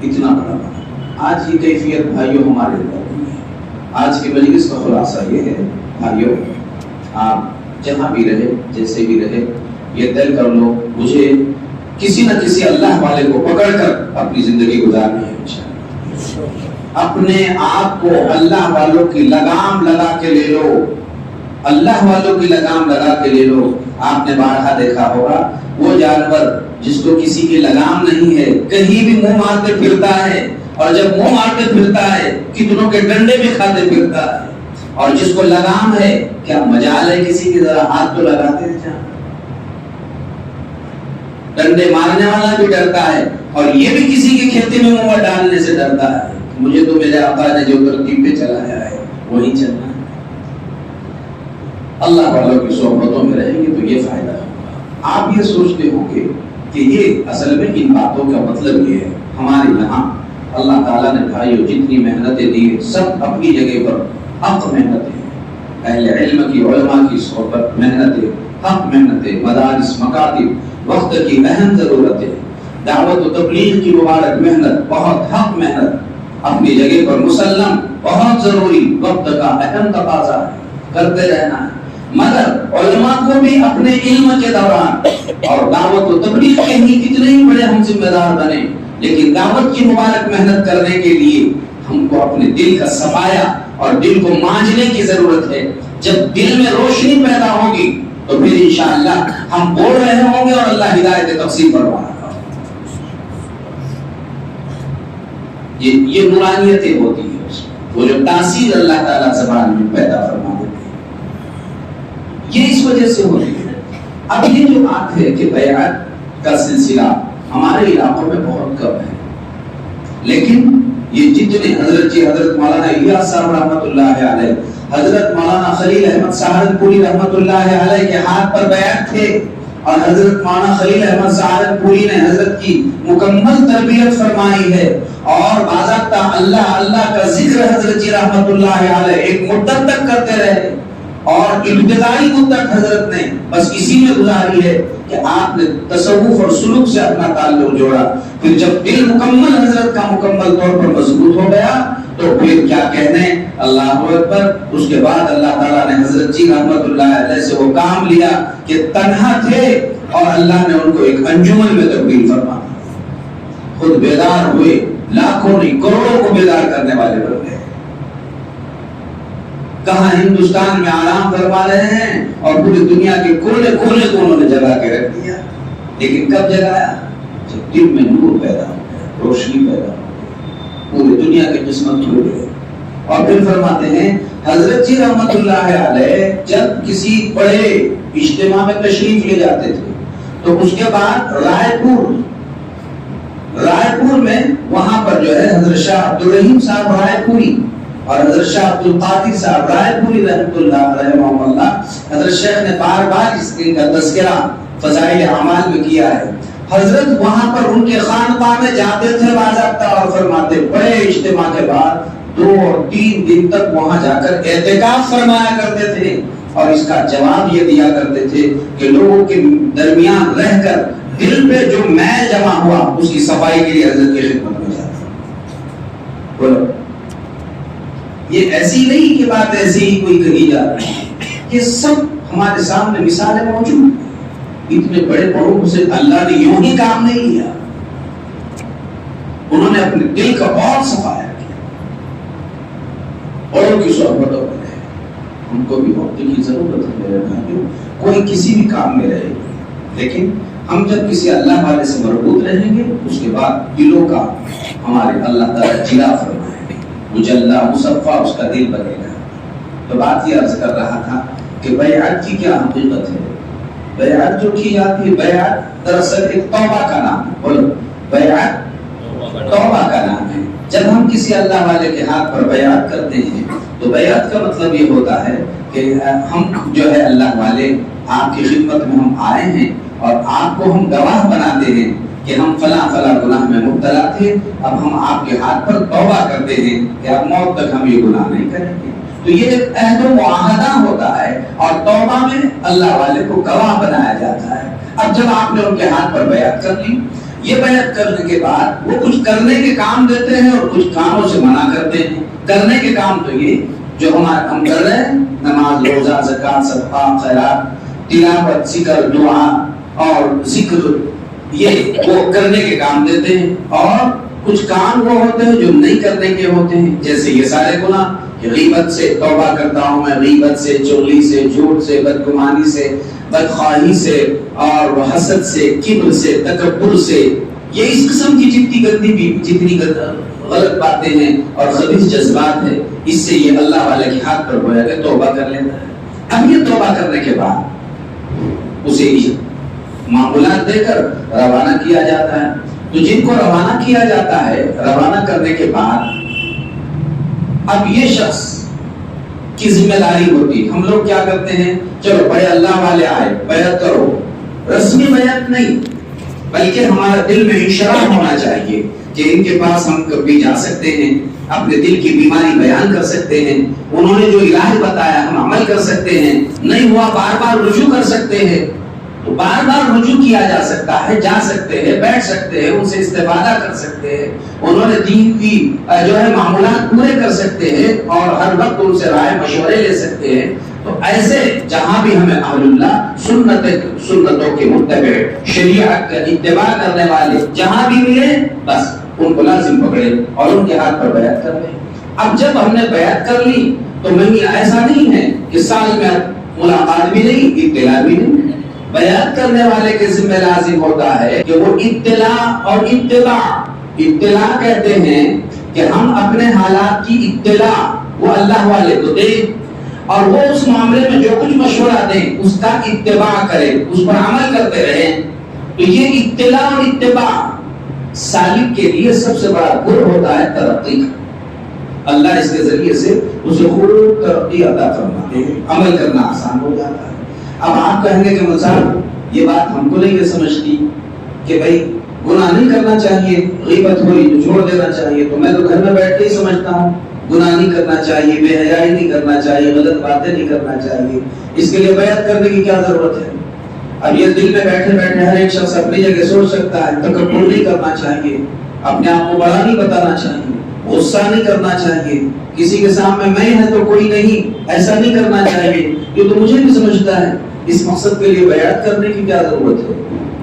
اتنا بڑا بنایا۔ آج کی کیفیت بھائیوں ہمارے اندر نہیں ہے۔ آج کی مجلس کا خلاصہ یہ ہے بھائیوں، آپ جہاں بھی رہے، جیسے بھی رہے، یہ طے کر لو مجھے کسی نہ کسی اللہ والے کو پکڑ کر اپنی زندگی گزارنی ہے انشاءاللہ۔ اپنے آپ کو اللہ والوں کی لگام لگا کے لے لو، اللہ والوں کی لگام لگا کے لے لو۔ آپ نے بارہا دیکھا ہوگا وہ جانور جس کو کسی کی لگام نہیں ہے، کہیں بھی منہ مارتے پھرتا ہے، اور جب منہ مارتے پھرتا ہے کتنوں کے ڈنڈے بھی کھاتے پھرتا ہے، اور جس کو لگام ہے کیا مجال ہے کسی کی ذرا ہاتھ تو لگاتے ہیں جہاں، ڈنڈے مارنے والا بھی ڈرتا ہے، اور یہ بھی کسی کی کھیتی میں منہ ڈالنے سے ڈرتا ہے۔ مجھے تو میرے آقا نے جو ترتیب پہ چلایا ہے وہی چلنا ہے۔ اللہ والوں کی صحبتوں میں رہیں گے تو یہ فائدہ ہوگا۔ آپ یہ سوچتے ہوں گے کہ یہ اصل میں ان باتوں کا مطلب یہ ہے، ہمارے یہاں اللہ تعالیٰ نے بھائیوں جتنی محنتیں دی سب اپنی جگہ پر حق محنتیں، اہل علم کی، علماء کی صحبت، محنتیں، حق محنتیں، مدارس، مکاتب، وقت کی اہم ضرورتیں، دعوت و تبلیغ کی مبارک محنت، بہت حق محنت اپنی جگہ پر مسلم، بہت ضروری، وقت کا اہم تقاضا ہے، کرتے رہنا ہے۔ مگر علماء کو بھی اپنے علم کے دوران اور دعوت و تبلیغ کے ہی کتنے ہی بڑے ہم ذمہ دار بنے، لیکن دعوت کی مبارک محنت کرنے کے لیے ہم کو اپنے دل کا صفایا اور دل کو مانجنے کی ضرورت ہے۔ جب دل میں روشنی پیدا ہوگی تو پھر انشاءاللہ ہم بول رہے ہوں گے اور اللہ ہدایت تقسیم فرما رہا ہے۔ یہ نورانیتیں ہوتی ہیں، وہ جو تاثیر اللہ تعالیٰ زبان میں پیدا فرما دیتے ہیں، یہ اس وجہ سے ہوتی ہے۔ اب یہ جو بات ہے کہ بیعت کا سلسلہ ہمارے علاقوں میں بہت کم ہے، لیکن یہ جتنے حضرت مولانا الیاس صاحب رحمۃ اللہ علیہ، حضرت مولانا خلیل احمد سہارنپوری رحمۃ اللہ علیہ کے ہاتھ پر بیعت تھے، اور حضرت مولانا خلیل احمد سہارنپوری نے حضرت کی مکمل تربیت فرمائی ہے، اور باضابطہ اللہ اللہ کا ذکر حضرت جی رحمۃ اللہ علیہ ایک مدت تک کرتے رہے، اور ابتدائی مدت حضرت نے بس اسی میں گزاری ہے کہ آپ نے تصوف اور سلوک سے اپنا تعلق جوڑا۔ پھر جب دل مکمل حضرت کا مکمل طور پر مضبوط ہو گیا تو پھر کیا کہنے، اللہ اکبر۔ اس کے بعد اللہ تعالیٰ نے حضرت جی رحمۃ اللہ علیہ سے وہ کام لیا کہ تنہا تھے، اور اللہ نے ان کو ایک انجمن میں تبدیل فرما دیا. خود بیدار ہوئے, لاکھوں نہیں کروڑوں کو بیدار کرنے والے بن گئے. کہاں ہندوستان میں آرام فرما رہے ہیں اور پوری دنیا کے کونے کونے کو انہوں نے جگا کے رکھ دیا. لیکن کب جگایا؟ جب دل میں نور پیدا ہو گیا, روشنی پیدا ہو گئی, پوری دنیا کی قسمت کھل گئی. اور پھر فرماتے ہیں حضرت جی رحمت اللہ علیہ جب کسی بڑے اجتماع میں تشریف لے جاتے تھے تو اس کے بعد رائے پور میں وہاں پر جو ہے حضرت شاہ عبدالرحیم صاحب رائے پوری اور حضرت شاہ عبد القادر صاحب رائے پوری رحمۃ اللہ رحمہ اللہ, حضرت شیخ نے بار بار اس دن کا تذکرہ فضائل اعمال میں کیا ہے. حضرت وہاں پر ان کے خانقاہ میں جاتے تھے باضابطہ اور فرماتے بڑے اجتماع کے بعد 2 اور 3 دن تک وہاں جا کر اعتکاف فرمایا کرتے تھے اور اس کا جواب یہ دیا کرتے تھے کہ لوگوں کے درمیان رہ کر دل پہ جو میل جمع ہوا اس کی صفائی کے لیے حضرت کی خدمت میں جاتا. بولو, یہ ایسی نہیں کہ بات ایسی ہی کوئی کہی جا رہی ہے, یہ سب ہمارے سامنے مثالیں موجود ہیں. اتنے بڑے بڑوں سے اللہ نے یوں ہی کام نہیں لیا, انہوں نے اپنے دل کا بہت صفایا کیا. بڑوں کی صحبتوں میں رہے, ان کو بھی وقت کی ضرورت ہے میرے بھائیوں. کوئی کسی بھی کام میں رہے, لیکن ہم جب کسی اللہ والے سے مربوط رہیں گے اس کے بعد دلوں کا ہمارے اللہ تعالیٰ جلا فرمائیں گے, مجلہ مصفہ اس کا دل بنے گا. تو بات یہ عرض کر رہا تھا کہ بیعت کی کیا حقیقت ہے. بیعت جو کی جاتی ہے, بیعت دراصل ایک توبہ کا نام ہے. بولو, بیعت توبہ کا نام ہے. جب ہم کسی اللہ والے کے ہاتھ پر بیعت کرتے ہیں تو بیعت کا مطلب یہ ہوتا ہے کہ ہم جو ہے اللہ والے آپ کی خدمت میں ہم آئے ہیں اور آپ کو ہم گواہ بناتے ہیں کہ ہم فلاں فلاں گناہ میں مبتلا تھے, اب ہم آپ کے ہاتھ پر توبہ کرتے ہیں کہ اب موت تک ہم یہ گناہ نہیں کریں گے. تو یہ ایک عہد و معاہدہ ہوتا ہے اور توبہ میں اللہ والے کو گواہ بنایا جاتا ہے. اب جب آپ نے ان کے ہاتھ پر بیعت کر لی, یہ بیعت کرنے کے بعد وہ کچھ کرنے کے کام دیتے ہیں اور کچھ کاموں سے منع کرتے ہیں. کرنے کے کام تو یہ جو ہم کر رہے ہیں, نماز, روزہ, زکات, صدقہ, خیرات, تلاوت, ذکر, دعا اور ذکر, یہ وہ کرنے کے کام دیتے ہیں. اور کچھ کام وہ ہوتے ہیں جو نہیں کرنے کے ہوتے ہیں, جیسے یہ سارے گناہ. غیبت سے توبہ کرتا ہوں میں, غیبت سے, چغلی سے, جھوٹ سے, بدگمانی سے, بدخواہی سے اور حسد سے, کبر سے, تکبر سے, یہ اس قسم کی جتنی غلط باتیں ہیں اور خبیث جذبات ہیں, اس سے یہ اللہ والے کے ہاتھ پر گویا کہ توبہ کر لیتا ہے. اب یہ توبہ کرنے کے بعد اسے معمولات دے کر روانہ کیا جاتا ہے. تو جن کو روانہ کیا جاتا ہے, روانہ کرنے کے بعد اب یہ شخص کی ذمہ داری ہوتی. ہم لوگ کیا کرتے ہیں, چلو بڑے اللہ والے آئے, بیعت کرو. رسمی بیعت نہیں, بلکہ ہمارا دل میں انشراح ہونا چاہیے کہ ان کے پاس ہم کبھی جا سکتے ہیں, اپنے دل کی بیماری بیان کر سکتے ہیں, انہوں نے جو علاج بتایا ہم عمل کر سکتے ہیں, نہیں ہوا بار بار رجوع کر سکتے ہیں. تو بار بار رجوع کیا جا سکتا ہے, جا سکتے ہیں, بیٹھ سکتے ہیں, ان سے استفادہ کر سکتے ہیں, انہوں نے دین کی جو ہے معاملات پورے کر سکتے ہیں اور ہر وقت ان سے رائے مشورے لے سکتے ہیں. تو ایسے جہاں بھی ہمیں اہل اللہ سنتوں کے متبع, شریعت کا اتباع کرنے والے جہاں بھی ملے, بس ان کو لازم پکڑے اور ان کے ہاتھ پر بیعت کر لیں. اب جب ہم نے بیعت کر لی تو ایسا نہیں ہے کہ سال میں ملاقات بھی نہیں, اطلاع بھی نہیں. بیعت کرنے والے کے ذمہ لازم ہوتا ہے کہ وہ اطلاع اور اطلاع کہتے ہیں کہ ہم اپنے حالات کی اطلاع وہ اللہ والے کو دیں اور وہ اس معاملے میں جو کچھ مشورہ دیں اس کا اتباع کریں, اس پر عمل کرتے رہیں. تو یہ اطلاع اور اتباع سالک کے لیے سب سے بڑا گر ہوتا ہے ترقی کا. اللہ اس کے ذریعے سے اسے خوب ترقی عطا فرماتے ہیں, عمل کرنا آسان ہو جاتا ہے. اب آپ کہیں گے کہ مصعب یہ بات ہم کو نہیں سمجھتی کہ بھائی گناہ نہیں کرنا چاہیے, غیبت ہوئی تو چھوڑ دینا چاہیے. تو میں تو گھر میں بیٹھ کے ہی سمجھتا ہوں گناہ نہیں کرنا چاہیے, بے حیائی نہیں کرنا چاہیے, غلط باتیں نہیں کرنا چاہیے, اس کے لیے بیعت کرنے کی کیا ضرورت ہے. اب یہ دل میں بیٹھے بیٹھے ہر ایک شخص اپنی جگہ سوچ سکتا ہے, تکبر نہیں کرنا چاہیے, اپنے آپ کو بڑا نہیں بتانا چاہیے, غصہ نہیں کرنا چاہیے, کسی کے سامنے میں ہے تو کوئی نہیں, ایسا نہیں کرنا چاہیے. یہ تو مجھے بھی سمجھتا ہے اس مقصد کے لیے بیعت کرنے کی کیا ضرورت ہے؟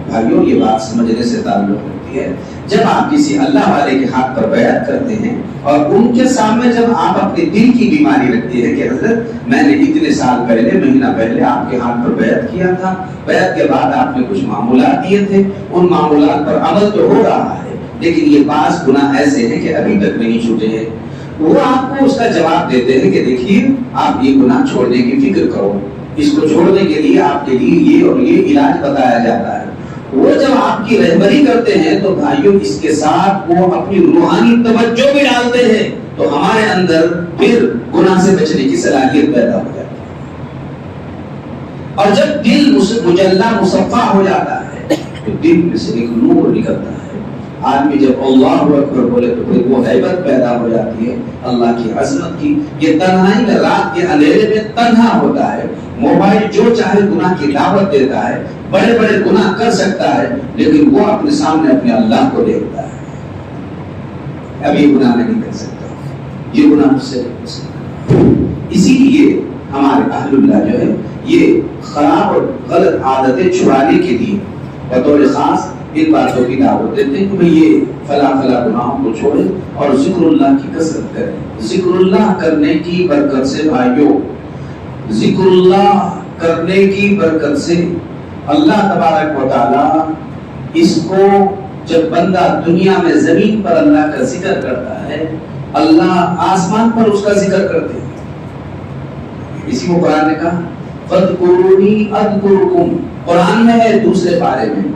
بھائیوں یہ بات سمجھنے سے تعلق رکھتی ہے، جب آپ کسی اللہ والے کے ہاتھ پر بیعت کرتے ہیں اور ان کے سامنے جب آپ اپنے دل کی بیماری رکھتے ہیں کہ حضرت میں نے اتنے سال پہلے، مہینہ پہلے آپ کے ہاتھ پر بیعت کیا تھا، بیعت کے بعد آپ نے کچھ معمولات دیے تھے، ان معمولات پر عمل تو ہو رہا ہے لیکن یہ بعض گناہ ایسے ہیں کہ ابھی تک نہیں چھوٹے ہیں، وہ آپ کو اس کا جواب دیتے ہیں کہ دیکھیے آپ یہ گناہ چھوڑنے کی فکر کرو، اس کو چھوڑنے کے لیے آپ کے لیے یہ اور یہ علاج بتایا جاتا ہے۔ وہ جب آپ کی رہبری کرتے ہیں تو بھائیوں اس کے ساتھ وہ اپنی روحانی توجہ بھی ڈالتے ہیں، تو ہمارے اندر پھر گناہ سے بچنے کی صلاحیت پیدا ہو جاتی ہے۔ اور جب دل مجلہ مصفا ہو جاتا ہے تو دل میں سے ایک نور نکلتا ہے، آدمی جب اللہ اکبر بولے تو پھر وہ ہیبت پیدا ہو جاتی ہے اللہ کی عظمت کی۔ یہ تنہائی میں رات کے اندھیرے میں تنہا ہوتا ہے، موبائل جو چاہے گناہ کی دعوت دیتا ہے، بڑے بڑے گناہ کر سکتا ہے لیکن وہ اپنے سامنے اپنے اللہ کو دیکھتا ہے، اب یہ گناہ نہیں کر سکتا، یہ گناہ مجھ سے نہیں کر سکتا۔ اسی لیے ہمارے اہل اللہ جو ہے یہ خراب اور غلط عادتیں چھڑانے کے لیے بطور خاص ان باتوں کی دعوت دیتے ہیں کہ یہ فلاں فلاں گناہوں کو چھوڑیں اور ذکر اللہ کی کثرت کریں۔ ذکر اللہ کرنے کی برکت سے بھائیوں، ذکر اللہ کرنے کی برکت سے اللہ تبارک و تعالی اس کو جب بندہ دنیا میں زمین پر اللہ کا ذکر کرتا ہے، اللہ آسمان پر اس کا ذکر کرتے ہیں۔ اسی کو قرآن نے کہا فَاذْكُرُونِي أَذْكُرْكُمْ، قرآن میں ہے دوسرے پارے میں،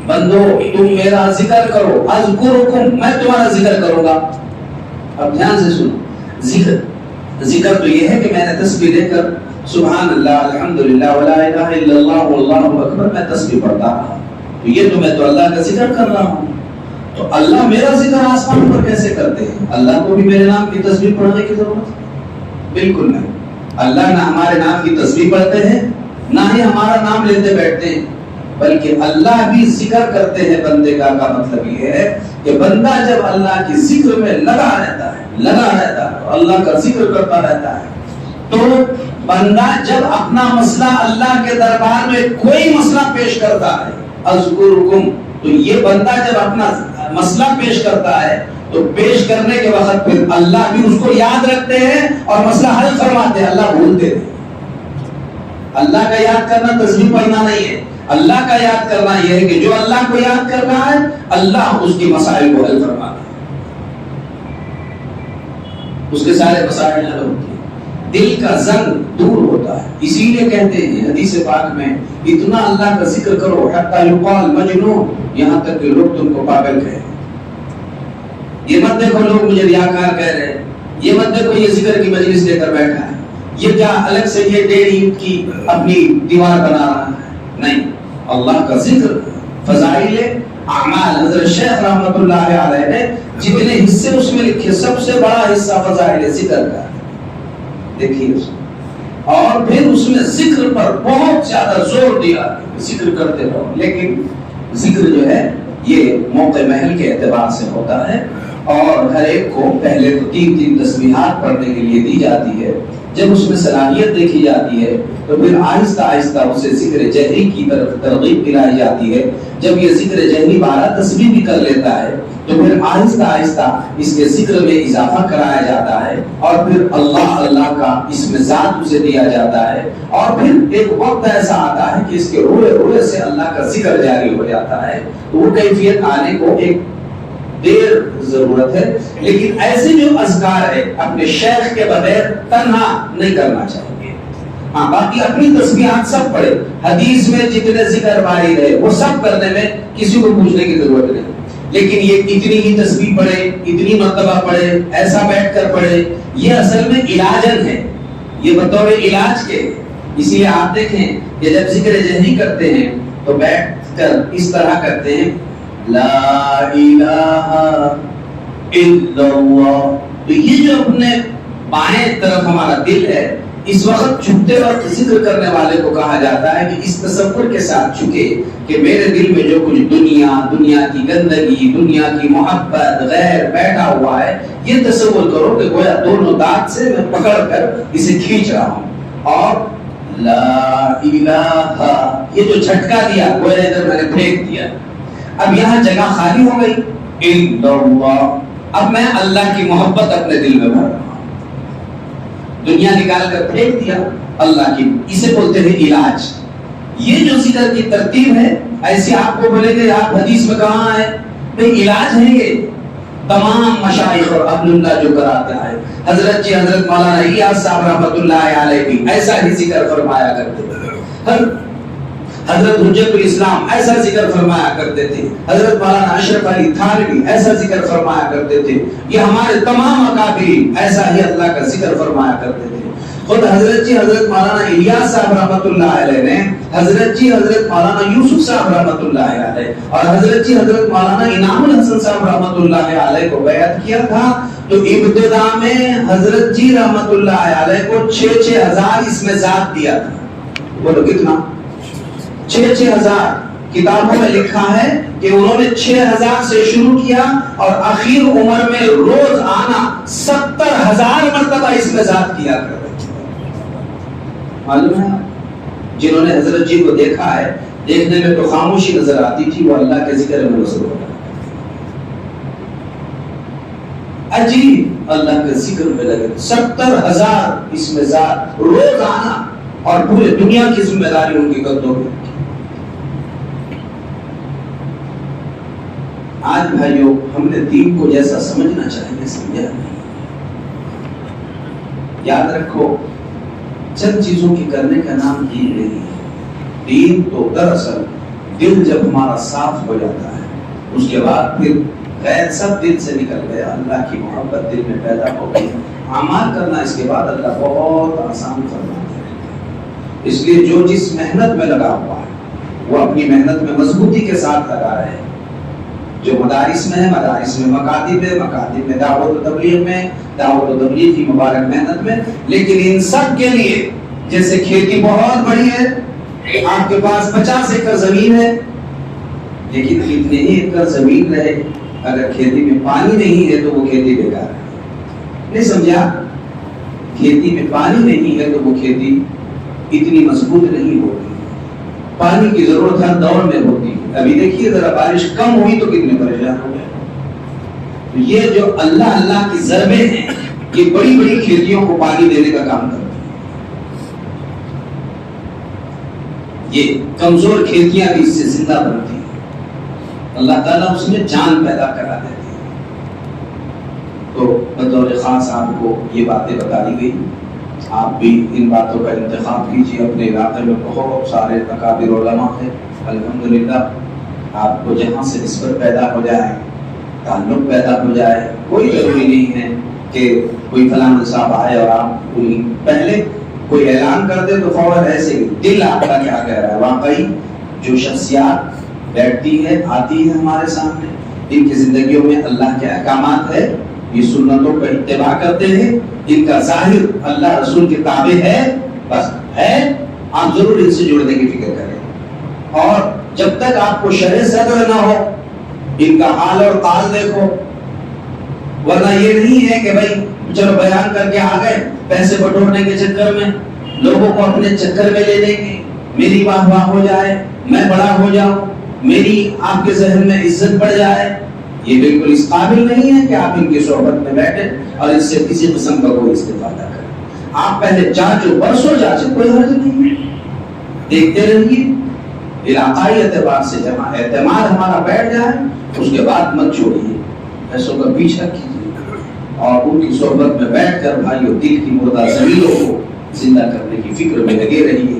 بندو تم میرا ذکر کرو، اذکرکم، میں تمہارا ذکر کروں گا۔ اب دھیان سے سنو، ذکر تو یہ ہے کہ میں نے تسبیح لے کر سبحان اللہ الحمدللہ ولا الہ الا اللہ واللہ اکبر میں تسبیح پڑھتا رہا، تو یہ تو میں تو اللہ کا ذکر کر رہا ہوں۔ تو اللہ میرا ذکر آسمان پر کیسے کرتے ہیں؟ اللہ کو بھی میرے نام کی تسبیح پڑھنے کی ضرورت ہے؟ بالکل نہیں۔ اللہ نہ ہمارے نام کی تسبیح پڑھتے ہیں نہ ہی ہمارا نام لیتے بیٹھتے ہیں، بلکہ اللہ بھی ذکر کرتے ہیں بندے کا مطلب یہ ہے کہ بندہ جب اللہ کی ذکر میں لگا رہتا ہے اللہ کا ذکر کرتا رہتا ہے، تو بندہ جب اپنا مسئلہ اللہ کے دربار میں کوئی مسئلہ پیش کرتا ہے، اذکرکم، تو یہ بندہ جب اپنا مسئلہ پیش کرتا ہے تو پیش کرنے کے وقت پھر اللہ بھی اس کو یاد رکھتے ہیں اور مسئلہ حل فرماتے ہیں، اللہ بھولتے ہیں۔ اللہ کا یاد کرنا تسبیح پڑھنا نہیں ہے، اللہ کا یاد کرنا یہ ہے کہ جو اللہ کو یاد کر رہا ہے اللہ اس کی مسائل کو حل فرماتا ہے، اس کے سارے مسائل حل ہوتے ہیں، دل کا زنگ دور ہوتا ہے۔ اسی لیے کہتے ہیں حدیث پاک میں اتنا اللہ کا ذکر کرو حتی یقال مجنون، یہاں تک کہ لوگ تم کو پاگل کہیں۔ یہ مت دیکھو لوگ مجھے ریاکار کہہ رہے ہیں، یہ مت دیکھو یہ ذکر کی مجلس لے کر بیٹھا ہے، یہ کیا الگ سے یہ ڈیری کی اپنی دیوار بنا رہا ہے، نہیں۔ اللہ کا ذکر فضائل اعمال، حضرت شیخ رحمۃ اللہ علیہ نے جتنے حصے اس میں لکھے سب سے بڑا حصہ فضائل ذکر کا، دیکھیے اس میں، اور پھر اس میں ذکر پر بہت زیادہ زور دیا، ذکر کرتے رہو۔ لیکن ذکر جو ہے یہ موقع محل کے اعتبار سے ہوتا ہے، اور ہر ایک کو پہلے تو 3 تسبیحات پڑھنے کے لیے دی جاتی ہے، جب اس میں صلاحیت دیکھی جاتی ہے تو پھر آہستہ آہستہ اسے ذکر جہری کی طرف ترغیب دلائی جاتی ہے۔ جب یہ ذکر جہری 12 تسبیح بھی کر لیتا ہے تو پھر آہستہ آہستہ اس کے ذکر میں اضافہ کرایا جاتا ہے، اور پھر اللہ کا اس میں ذات اسے دیا جاتا ہے، اور پھر ایک وقت ایسا آتا ہے کہ اس کے روئے روئے سے اللہ کا ذکر جاری ہو جاتا ہے۔ تو وہ کیفیت آنے کو ایک دیر ضرورت ہے، لیکن ایسے جو اذکار ہے اپنے شیخ کے بغیر تنہا نہیں کرنا چاہیے۔ ہاں باقی اپنی تسبیحات سب پڑھے، حدیث میں جتنے ذکر وارد ہے وہ سب کرنے میں کسی کو پوچھنے کی ضرورت نہیں، لیکن یہ اتنی ہی تسبیح پڑھے، اتنی مرتبہ پڑھے، ایسا بیٹھ کر پڑھے، یہ اصل میں علاجن ہے، یہ بطور علاج کے۔ اس لیے آپ دیکھیں کہ جب ذکر جہری کرتے ہیں تو بیٹھ کر اس طرح کرتے ہیں لا الہ الا اللہ، تو یہ جو اپنے بائیں طرف ہمارا دل ہے اس وقت جھکتے وقت ذکر کرنے والے کو کہا جاتا ہے کہ اس تصور کے ساتھ جھکے کہ میرے دل میں جو کچھ دنیا کی گندگی، دنیا کی محبت، غیر بیٹھا ہوا ہے، یہ تصور کرو کہ گویا دونوں دانت سے میں پکڑ کر اسے کھینچ رہا ہوں، اور لا الہ، یہ جو جھٹکا دیا وہ ادھر میں نے پھینک دیا، اب یہاں جگہ خالی ہو گئی. الا اللہ، اب میں اللہ کی محبت اپنے دل میں بھر رہا ہوں، دنیا نکال کر پھینک دیا اللہ کی. اسے بولتے ہیں علاج. یہ جو ذکر کی ترتیب ہے، ایسے آپ کو بولے گے آپ حدیث میں کہاں ہے؟ بھئی علاج ہے یہ. تمام مشائخ اور اہل اللہ جو کراتے ہیں، حضرت مولانا الیاس صاحب رحمۃ اللہ علیہ بھی ایسا ہی ذکر فرمایا کرتے تھے، حضرت حجت الاسلام ایسا ذکر فرمایا کرتے تھے، حضرت مولانا اشرف علی تھانوی ایسا ذکر فرمایا کرتے تھے. یہ ہمارے تمام اکابرین ایسا ہی اللہ کا ذکر فرمایا کرتے تھے. خود حضرت مولانا الیاس صاحب رحمۃ اللہ علیہ نے حضرت مولانا یوسف صاحب رحمۃ اللہ علیہ اور حضرت مولانا انعام الحسن صاحب رحمۃ اللہ علیہ کو بیعت کیا تھا. تو ابتدا میں حضرت جی رحمۃ اللہ علیہ کو 6,000 اس میں ذات دیا تھا. بولو کتنا؟ 6,000. کتابوں میں لکھا ہے کہ انہوں نے 6,000 سے شروع کیا اور اخیر عمر میں روز آنا 70,000 مرتبہ اس میں ذات کیا کرتے. معلوم ہے جنہوں نے حضرت جی کو دیکھا ہے، دیکھنے میں تو خاموشی نظر آتی تھی، وہ اللہ کے ذکر میں مصروف ہو گئے. عجیب، اللہ کے ذکر میں لگے. 70,000 اس میں ذات روز آنا اور پورے دنیا کی ذمہ داری ان کی قدموں میں. آج بھائیوں ہم نے دین کو جیسا سمجھنا چاہیے سمجھا نہیں. یاد رکھو چند چیزوں کی کرنے کا نام دین نہیں ہے. دین تو دراصل دل جب ہمارا صاف ہو جاتا ہے، اس کے بعد پھر غیر سب دل سے نکل گیا، اللہ کی محبت دل میں پیدا ہو گئی، اعمال کرنا اس کے بعد اللہ بہت آسان فرماتا ہے. اس لیے جو جس محنت میں لگا ہوا ہے وہ اپنی محنت میں مضبوطی کے ساتھ لگا رہے ہیں. جو مدارس میں ہے، مدارس میں مکاتب ہے، مکاتب میں دعوت و تبلیغ میں، دعوت و تبلیغ کی مبارک محنت میں. لیکن ان سب کے لیے جیسے کھیتی بہت بڑی ہے، آپ کے پاس 50 ایکڑ زمین ہے، لیکن کتنے ہی ایکڑ زمین رہے اگر کھیتی میں پانی نہیں ہے تو وہ کھیتی بیکار ہے. نہیں سمجھا؟ کھیتی میں پانی نہیں ہے تو وہ کھیتی اتنی مضبوط نہیں ہوتی. پانی کی ضرورت ہر دور میں ہوتی ہے. ابھی دیکھیے ذرا بارش کم ہوئی تو کتنے پریشان ہو گئے. یہ جو اللہ کی ضربیں ہیں یہ بڑی بڑی کھیتیوں کو پانی دینے کا کام کرتی ہیں. یہ کمزور کھیتیاں بھی اس سے زندہ بنتی ہیں. اللہ تعالیٰ اس میں جان پیدا کرا دیتے ہیں. تو بطور خاص آپ کو یہ باتیں بتا دی گئی. آپ بھی ان باتوں کا انتخاب کیجیے. اپنے علاقے میں بہت سارے اکابر علماء ہیں الحمدللہ. آپ کو جہاں سے نسبت پیدا ہو جائے، تعلق پیدا ہو جائے، کوئی ضروری نہیں ہے کہ کوئی فلاں صاحب آئے اور آپ پہلے کوئی اعلان کر دے تو فوراً ایسے ہی دل آپ کا کیا کہہ رہا ہے. واقعی جو شخصیات بیٹھتی ہے، آتی ہے ہمارے سامنے، ان کی زندگیوں میں اللہ کے احکامات ہے، یہ سنتوں کا اتباع کرتے ہیں، ان کا ظاہر اللہ رسول کے تابع ہے، بس ہے. آپ ضرور ان سے جڑنے کی فکر کریں. اور جب تک آپ کو شرح صدر نہ ہو ان کا حال اور قال دیکھو. ورنہ یہ نہیں ہے کہ بھائی چلو بیان کر کے آ گئے، پیسے بٹورنے کے چکر میں لوگوں کو اپنے چکر میں لے لیں گے، میری واہ واہ ہو جائے، میں بڑا ہو جاؤں، میری آپ کے ذہن میں عزت بڑھ جائے. یہ بالکل اس قابل نہیں ہے کہ آپ ان کی صحبت میں بیٹھیں اور اس سے کسی قسم کا کوئی استفادہ کریں. آپ پہلے جانچو، برسوں جانچو، کوئی حرج نہیں ہے، دیکھتے رہیے. علاقائی اعتبار سے جہاں اعتماد ہمارا بیٹھ جائے اس کے بعد مت چھوڑیے، پیسوں کا پیچھا کیجیے اور ان کی صحبت میں بیٹھ کر بھائیوں دل کی مردہ ضمیروں کو زندہ کرنے کی فکر میں لگے رہیے.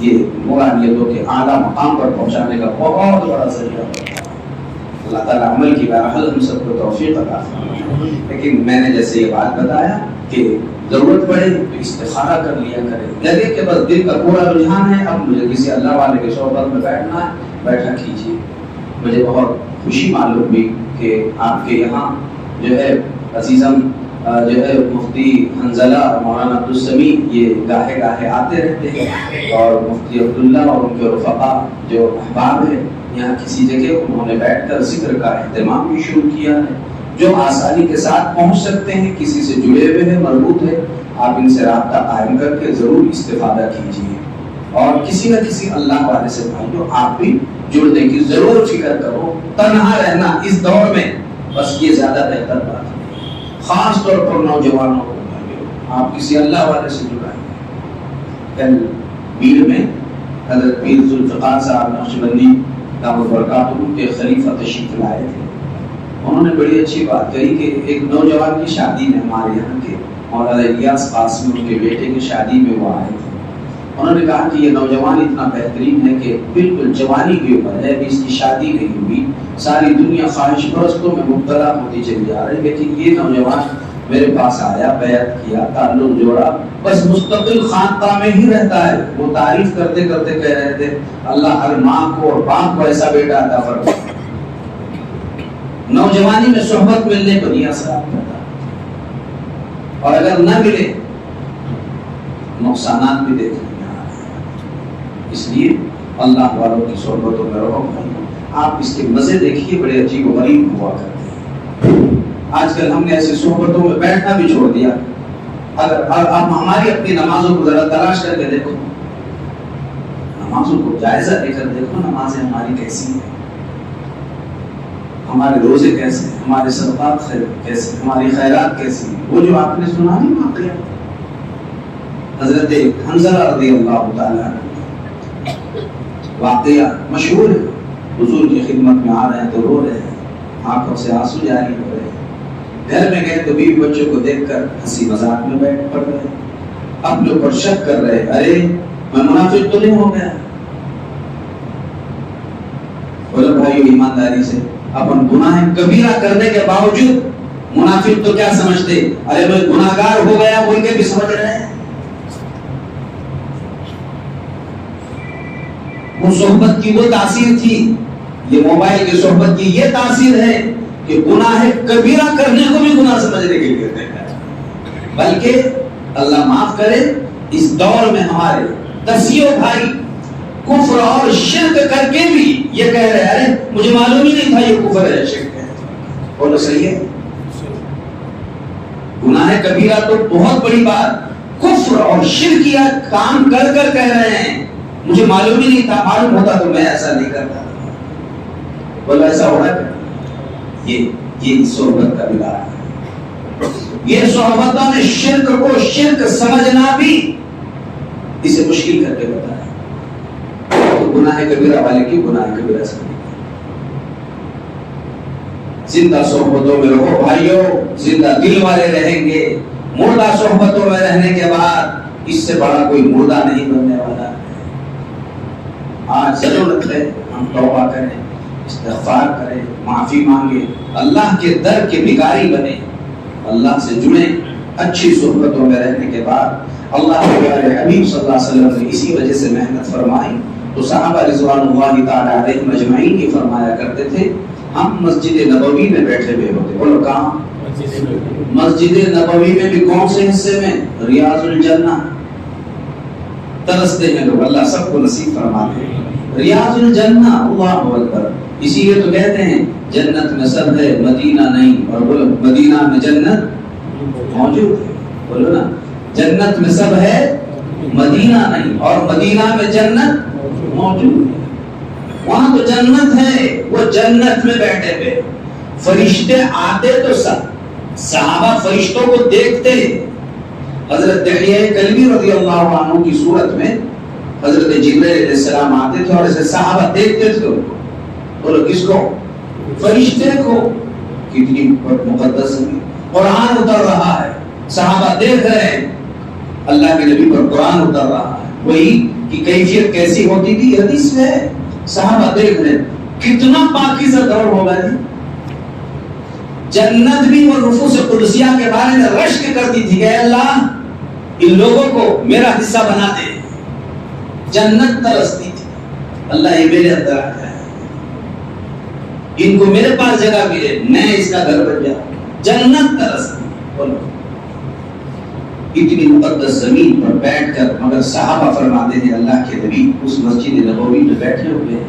یہ مرانیتوں کے اعلیٰ مقام پر پہنچانے کا بہت بڑا ذریعہ ہے. اللہ تعالیٰ عمل کی بہرحال ہم سب کو توفیق عطا فرمائے. لیکن میں نے جیسے یہ بات بتایا کہ ضرورت پڑے تو استخارہ کر لیا کرے. لگے کہ بس دل کا پورا رجحان ہے اب مجھے کسی اللہ والے کے صحبت میں بیٹھنا ہے، بیٹھا کیجیے. مجھے بہت خوشی معلوم ہوئی کہ آپ کے یہاں جو ہے عزیزم جو ہے مفتی حنزلہ اور مولانا عبدالسمیع یہ گاہے گاہے آتے رہتے ہیں، اور مفتی عبداللہ اور ان کے رفقا جو احباب ہیں یہاں کسی جگہ انہوں نے بیٹھ کر ذکر کا اہتمام بھی شروع کیا ہے. جو آسانی کے ساتھ پہنچ سکتے ہیں، کسی سے جڑے ہوئے ہیں، مربوط ہے، آپ ان سے رابطہ قائم کر کے ضرور استفادہ کیجیے. اور کسی نہ کسی اللہ والے سے بھائیو آپ بھی جڑنے کی ضرور فکر کرو. تنہا رہنا اس دور میں بس یہ زیادہ بہتر بات ہے. خاص طور پر نوجوانوں کو بھائیو آپ کسی اللہ والے سے جڑائیں. کل میر میں حضرت پیر ذوالفقار صاحب نقشبندی دامت برکاتہ کے خلیفہ تشریف لائے تھے. انہوں نے بڑی اچھی بات کہی کہ ایک نوجوان کی شادی میں ہمارے یہاں کے مولانا الیاس قاسمی ان کے بیٹے کی شادی میں وہ آئے تھے. انہوں نے کہا کہ یہ نوجوان اتنا بہترین ہے کہ بالکل جوانی کے اوپر ہے, ابھی اس کی شادی نہیں ہوئی, ساری دنیا خواہش پرستوں میں مبتلا ہوتی چلی جا رہی ہے, لیکن یہ نوجوان میرے پاس آیا, بیعت کیا, تعلق جوڑا, بس مستقل خانقاہ میں ہی رہتا ہے. وہ تعریف کرتے کرتے کہہ رہے تھے اللہ ہر ماں کو اور باپ کو ایسا بیٹا عطا فرمائے. نوجوانی میں صحبت ملنے کو نہیں اثرات کرتا, اور اگر نہ ملے نقصانات بھی دیکھنے میں آ رہے ہیں. اس لیے اللہ والوں کی صحبتوں میں رہو بھائیو. آپ اس کے مزے دیکھیے, بڑے عجیب و غریب ہوا کرتے ہیں. آج کل ہم نے ایسی صحبتوں میں بیٹھنا بھی چھوڑ دیا. اگر آپ ہماری اپنی نمازوں کو ذرا تلاش کر کے دیکھو, نمازوں کو جائزہ لے کر دیکھو, نمازیں ہماری کیسی ہیں, ہمارے روزے کیسے, ہمارے صدقات کیسے, ہماری خیرات کیسی. وہ جو آپ نے سنا نہیں واقعہ حضرت حنظلہ رضی اللہ تعالیٰ واقعہ مشہور ہے. حضور کی خدمت میں آ رہے ہیں تو رو رہے ہیں, آنکھوں سے آنسو جاری ہو رہے ہیں. گھر میں گئے تو بیوی بچوں کو دیکھ کر ہنسی مذاق میں بیٹھ پڑ رہے, اپنے اوپر شک کر رہے, ارے میں منافق تو نہیں ہو گیا. بولو بھائیو ایمانداری سے, اپن گناہ کبیرہ کرنے کے باوجود منافق تو کیا سمجھتے, ارے میں گناہگار ہو گیا بول کے بھی سمجھ رہے ہیں. وہ صحبت کی وہ تاثیر تھی, یہ موبائل کی صحبت کی یہ تاثیر ہے کہ گناہ کبیرہ کرنے کو بھی گناہ سمجھنے کے لیے کہتے ہیں. بلکہ اللہ معاف کرے اس دور میں ہمارے دسیوں بھائی کفر اور شرک کر کے بھی یہ کہہ رہے ہیں ارے مجھے معلوم ہی نہیں تھا یہ کفر ہے شرک ہے. بولو صحیح ہے. گناہ کبیرہ تو بہت بڑی بات, کفر اور شرکیہ کام کر کر کہہ رہے ہیں مجھے معلوم ہی نہیں تھا, معلوم ہوتا تو میں ایسا نہیں کرتا. بولو ایسا ہو رہا ہے. یہ صحبت کا بگاڑ ہے. یہ صحبتوں نے شرک کو شرک سمجھنا بھی اسے مشکل کر کے بتایا. تو گناہ کبیرہ والے کی گناہ کبیرہ سمجھتے. زندہ صحبتوں میں رہو بھائیو, زندہ دل والے رہیں گے. مردہ صحبتوں میں رہنے کے بعد اس سے بڑا کوئی مردہ نہیں بننے والا. آج ضرورت ہے ہم توبہ کریں, استغفار کریں, معافی مانگے, اللہ کے در کے بھکاری بنے, اللہ سے جڑیں. اچھی صحبتوں میں رہنے کے بعد اللہ کے پیارے حبیب صلی اللہ علیہ وسلم نے اسی وجہ سے محنت فرمائی. تو صحابہ رضوان اللہ تعالی علیہم اجمعین یہ فرمایا کرتے تھے ہم مسجد نبوی میں بیٹھے ہوئے ہوتے. بولو کہاں؟ مسجد نبوی میں بھی کون سے حصے میں؟ ریاض الجنہ. ترستے ہیں لوگ, اللہ سب کو نصیب فرما دے. ریاض الجنہ, اللہ اکبر. اسی لیے تو کہتے ہیں جنت میں سب ہے مدینہ نہیں, اور بولو مدینہ میں جنت موجود ہے. بولو نا, جنت میں سب ہے مدینہ نہیں, اور مدینہ میں جنت موجود ہے. وہاں تو جنت ہے, وہ جنت میں بیٹھے ہوئے. فرشتے آتے تو صحابہ فرشتوں کو دیکھتے. حضرت دحیہ کلبی رضی اللہ عنہ کی صورت میں حضرت جبرائیل علیہ السلام آتے تھے اور ایسے صحابہ دیکھتے تھے. بولو کس کو؟ فرشتے کو. کتنی مقدس ہے. قرآن اتر رہا ہے, صحابہ دیکھ رہے ہیں, اللہ کے نبی پر قرآن اتر رہا ہے. وہی کی کیفیت کیسی ہوتی تھی حدیث میں ہے. صحابہ دیکھ رہے ہیں, کتنا پاکیزہ دور ہوگا جی. جنت بھی وہ نفوس قدسیہ کے بارے میں رشک کرتی تھی کہ اے اللہ ان لوگوں کو میرا حصہ بنا دے. جنت ترستی تھی, اللہ یہ میرے اندر آ جائے, ان کو میرے پاس جگہ ملے, میں اس کا گھر بن جاؤں. جنت ترستی. بولو اتنی مقدس زمین پر بیٹھ کر, مگر صحابہ فرماتے ہیں اللہ کے نبی اس مسجد نبوی میں بیٹھے ہوئے,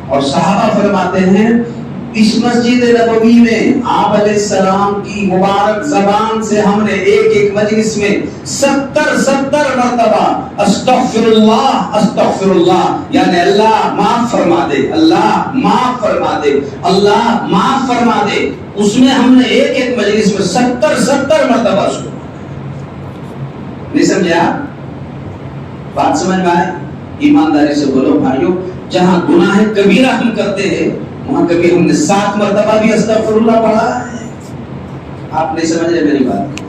اور صحابہ فرماتے ہیں اس مسجد نبوی میں آپ علیہ السلام کی مبارک زبان سے ہم نے ایک ایک مجلس میں 70 مرتبہ استغفر اللہ یعنی اللہ معاف فرما دے، اللہ معاف فرما دے، اللہ معاف فرما دے، اس میں ہم نے ایک ایک مجلس میں 70 مرتبہ سنا۔ نہیں سمجھا؟ بات سمجھ میں آئے؟ ایمانداری سے بولو بھائیو، جہاں گناہ کبیرہ ہم کرتے ہیں وہاں کبھی ہم نے 7 مرتبہ بھی استغفر اللہ پڑھا ہے؟ آپ نہیں سمجھ رہے میری بات؟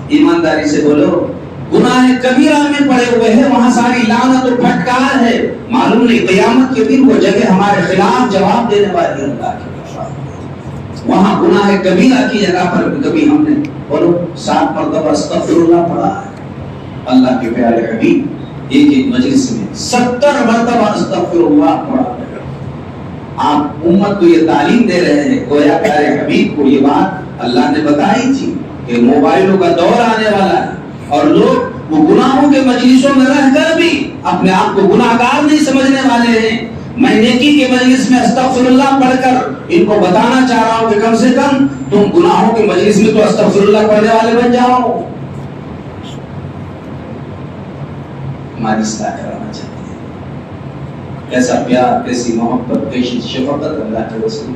ایمانداری سے بولو، گناہ کبیرہ میں پڑے ہوئے ہیں، وہاں ساری لعنت و پھٹکار ہے، معلوم نہیں قیامت کے دن وہ جگہ ہمارے خلاف جواب دینے والی اللہ کی طرف، وہاں گناہ کبیرہ کی جگہ پر کبھی ہم نے بولو 7 مرتبہ استغفر اللہ پڑھا ہے؟ اللہ کے پیارے حبیب ایک ایک مجلس میں 70 مرتبہ استغفر اللہ پڑھا ہے۔ آپ امت کو یہ تعلیم دے رہے ہیں، گویا پیارے حبیب کو یہ بات اللہ نے بتائی تھی کہ موبائلوں کا دور آنے والا ہے اور لوگ وہ گناہوں کے مجلسوں میں رہ کر بھی اپنے آپ کو گناہگار نہیں سمجھنے والے ہیں۔ میں نیکی کے مجلس میں استغفر اللہ پڑھ کر ان کو بتانا چاہ رہا ہوں کہ کم سے کم تم گناہوں کے مجلس میں تو استغفر اللہ پڑھنے والے بن جاؤ۔ ہماری اصلاح کرانا چاہتے ہیں، کیسا پیار، کیسی محبت، کیسی شفقت اللہ کے رسول۔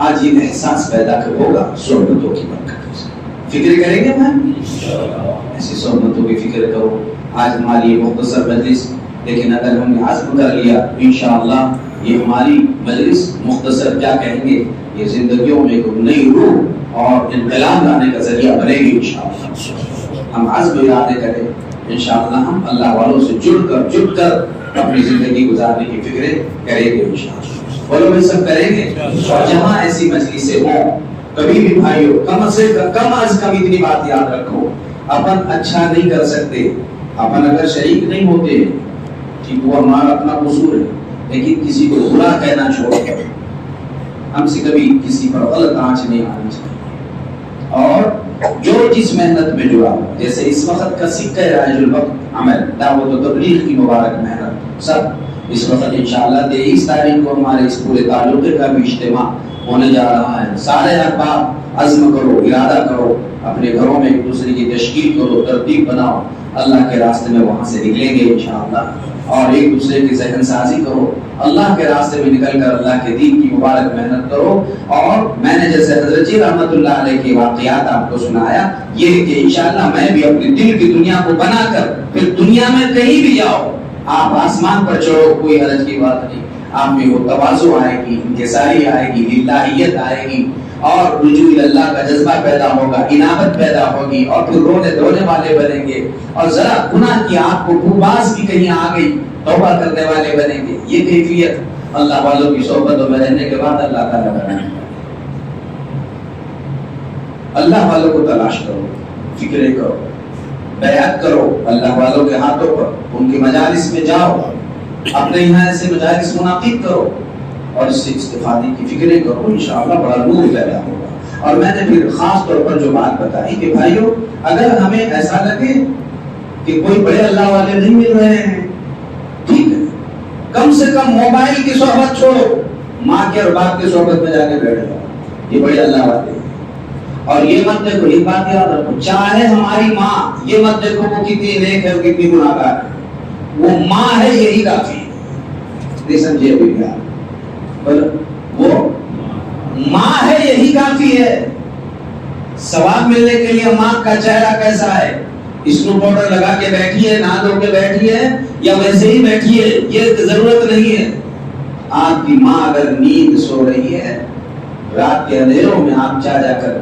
آج یہ احساس پیدا ہوگا صحبتوں کی برکت سے۔ فکر کریں گے میں ایسی صحبتوں کی فکر کرو۔ آج ہماری یہ مختصر مجلس، لیکن اگر ہم نے عزم کر لیا انشاءاللہ یہ ہماری مجلس مختصر کیا کہیں گے، یہ زندگیوں میں ایک نئی روح اور انقلاب لانے کا ذریعہ بنے گی انشاءاللہ۔ ہم عزم ارادے کریں انشاءاللہ، ہم اللہ والوں سے جڑ کر اپنی زندگی گزارنے کی فکریں کریں گے انشاءاللہ۔ بولو بھائی سب کریں گے؟ اور جہاں ایسی مجلسیں ہوں کبھی بھی بھائیو کم سے کم از کم اتنی بات یاد رکھو، اپن اچھا نہیں کر سکتے، اپن اگر شریک نہیں ہوتے ٹھیک وہ ہمارا اپنا قصور ہے، لیکن کسی کو برا کہنا چھوڑ کر ہم سے کبھی کسی پر غلط آنچ نہیں آنی چاہیے۔ اور جو جس محنت میں جڑا، جیسے اس وقت کا سکہ رائج الوقت عمل دعوت و تبلیغ کی مبارک محنت، سب اس وقت انشاءاللہ 23 تاریخ کو ہمارے اس پورے تعلقے کا بھی اجتماع ہونے جا رہا ہے۔ سارے احباب عزم کرو، ارادہ کرو، اپنے گھروں میں ایک دوسرے کی تشکیل کرو، ترتیب بناؤ، اللہ کے راستے میں وہاں سے نکلیں گے انشاءاللہ، اور ایک دوسرے کی ذہن سازی کرو، اللہ کے راستے میں نکل کر اللہ کے دین کی مبارک محنت کرو۔ اور میں نے جیسے حضرت جی رحمت اللہ علیہ کے واقعات آپ کو سنایا، یہ کہ انشاءاللہ میں بھی اپنے دل کی دنیا کو بنا کر پھر دنیا میں کہیں بھی جاؤ، آپ آسمان پر چڑھو، کوئی حرج کی بات نہیں، آپ میں وہ تواضع آئے گی، انکساری آئے گی، للہیت آئے گی، اور رجوع اللہ کا جذبہ پیدا ہوگا، انابت پیدا ہوگی، اور پھر رونے دھونے والے بنیں گے، اور ذرا گناہ کی آپ کو بھوباس بھی کہیں آ گئی توبہ کرنے والے بنیں گے۔ یہ کیفیت اللہ والوں کی صحبتوں میں رہنے کے بعد اللہ تعالیٰ بنائے۔ اللہ والوں کو تلاش کرو، فکریں کرو، بیعت کرو اللہ والوں کے ہاتھوں پر، ان کی مجالس میں جاؤ، اپنے یہاں ایسے مجالس منعقد کرو اور اس سے استفادے کی فکریں کرو، انشاءاللہ بڑا نور پیدا ہوگا۔ اور میں نے پھر خاص طور پر جو بات بتائی کہ بھائیو اگر ہمیں ایسا لگے کہ کوئی بڑے اللہ والے نہیں مل رہے ہیں، ٹھیک ہے، کم سے کم موبائل کی صحبت چھوڑو، ماں کے اور باپ کی صحبت میں جا کے بیٹھ جاؤ، یہ بڑے اللہ والے ہیں۔ اور یہ مت دیکھو، یہ بات یاد رکھو، چاہے ہماری ماں، یہ مت دیکھو وہ کتنی نیک ہے، وہ کتنی گناہگار ہے، وہ ماں ہے یہی کافی ہے۔ نہیں سمجھے ابھی بھی آپ؟ وہ ماں ہے یہی کافی ہے۔ ثواب ملنے کے لیے ماں کا چہرہ کیسا ہے، اسنو پاؤڈر لگا کے بیٹھی ہے، نہا دھو کے بیٹھی ہے، یا ویسے ہی بیٹھی ہے، یہ ضرورت نہیں ہے۔ آپ کی ماں اگر نیند سو رہی ہے، رات کے اندھیروں میں آپ جا کر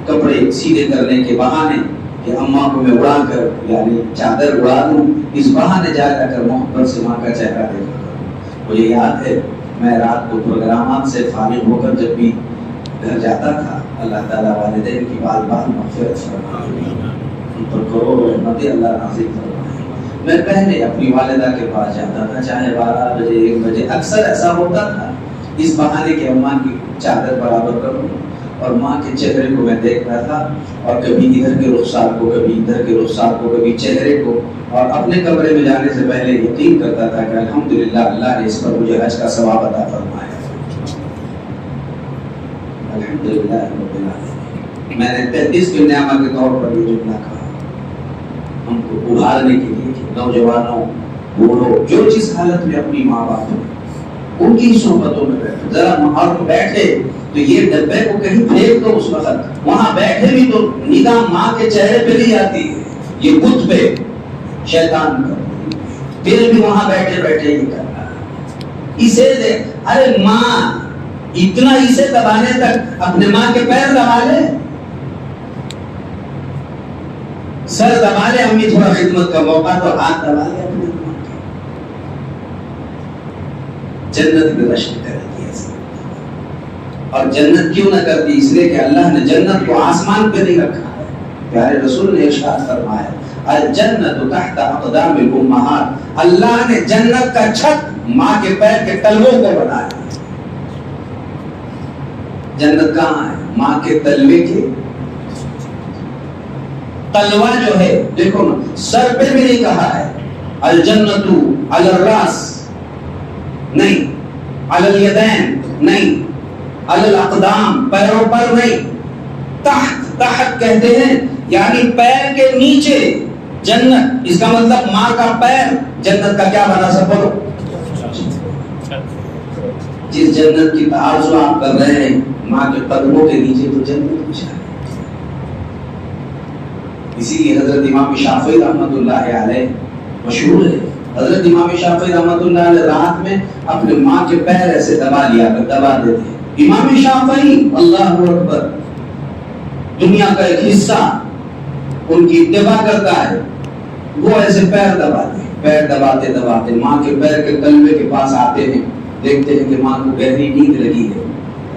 کپڑے سیدھے کرنے کے بہانے کہ اماں کو میں اڑا کر یعنی چادر اڑا دوں، اس بہانے جا کر محبت سے ماں کا چہرہ دیکھا کروں۔ مجھے یاد ہے میں رات کو پروگرامات سے فارغ ہو کر جب بھی گھر جاتا تھا، اللہ تعالیٰ والدین کی بال بال مغفرت فرمائے، ان پر کروڑ رحمت اللہ نازل فرمائے۔ میں پہلے اپنی والدہ کے پاس جاتا تھا، چاہے 12 بجے 1 بجے، اکثر ایسا ہوتا تھا اس بہانے کے اماں کی چادر برابر کروں، اور ماں کے چہرے کو میں دیکھ رہا تھا، اور کبھی ادھر کے رخسار کو، کبھی ادھر کے رخسار کو، کبھی چہرے کو، اور اپنے کمرے میں جانے سے پہلے یقین کرتا تھا کہ الحمدللہ اللہ نے اس پر مجھے حج کا ثواب عطا فرمایا۔ الحمدللہ رب العالمین۔ میں نے 33 کے نعمت کے طور پر یہ جملہ کہا ہم کو ابھارنے کے لیے کہ نوجوانوں، بوڑھو، جو جس حالت میں اپنی ماں باپ ہیں ان کی صحبتوں میں بیٹھو، ذرا اور بیٹھے تو یہ ڈبے کو کہیں پھینک دو، اس وقت وہاں بیٹھے بھی تو نگاہ ماں کے چہرے پہ نہیں آتی ہے، یہ بت پہ شیطان کا پھر بھی وہاں بیٹھے بیٹھے یہ کرنا ہے۔ اسے دیکھ، ارے ماں اتنا اسے دبانے تک اپنے ماں کے پیر دبا لے، سر دبا لے، امی تھوڑا خدمت کا موقع تو ہاتھ دبا لے اپنے ماں کے۔ جنت میں رشک کرتی ہے، اور جنت کیوں نہ کرتی؟ اس لیے کہ اللہ نے جنت کو آسمان پہ نہیں رکھا ہے۔ پیارے رسول نے ارشاد فرمایا الجنت تحت اقدام الامہات، اللہ نے جنت کا چھت ماں کے پیر کے تلووں کو بنایا۔ جنت کہاں ہے؟ ماں کے تلوے کے تلوا جو ہے، دیکھو نا، سر پہ بھی نہیں کہا ہے الجنت علی الراس، نہیں، علی الیدین نہیں، علی الاقدام، پیروں پر نہیں، تحت، تحت کہتے ہیں یعنی پیر کے نیچے جنت، اس کا مطلب ماں کا پیر جنت کا کیا بنا؟ سب بولو، جس جنت کی آرزو آپ کر رہے ہیں ماں کے قدموں کے نیچے تو جنت کچھ ہے۔ اسی لیے حضرت امام شافعی رحمۃ اللہ علیہ مشہور ہے، حضرت امام شافعی رحمۃ اللہ علیہ رات میں اپنے ماں کے پیر ایسے دبا لیا کر دبا دیتے ہیں۔ امام شافعی، اللہ اکبر، دنیا کا ایک حصہ ان کی اتباع کرتا ہے، وہ ایسے پیر دباتے ہیں، پیر دباتے دباتے ماں کے پیر کے تلوے کے پاس آتے ہیں، دیکھتے ہیں کہ ماں کو گہری نیند لگی ہے۔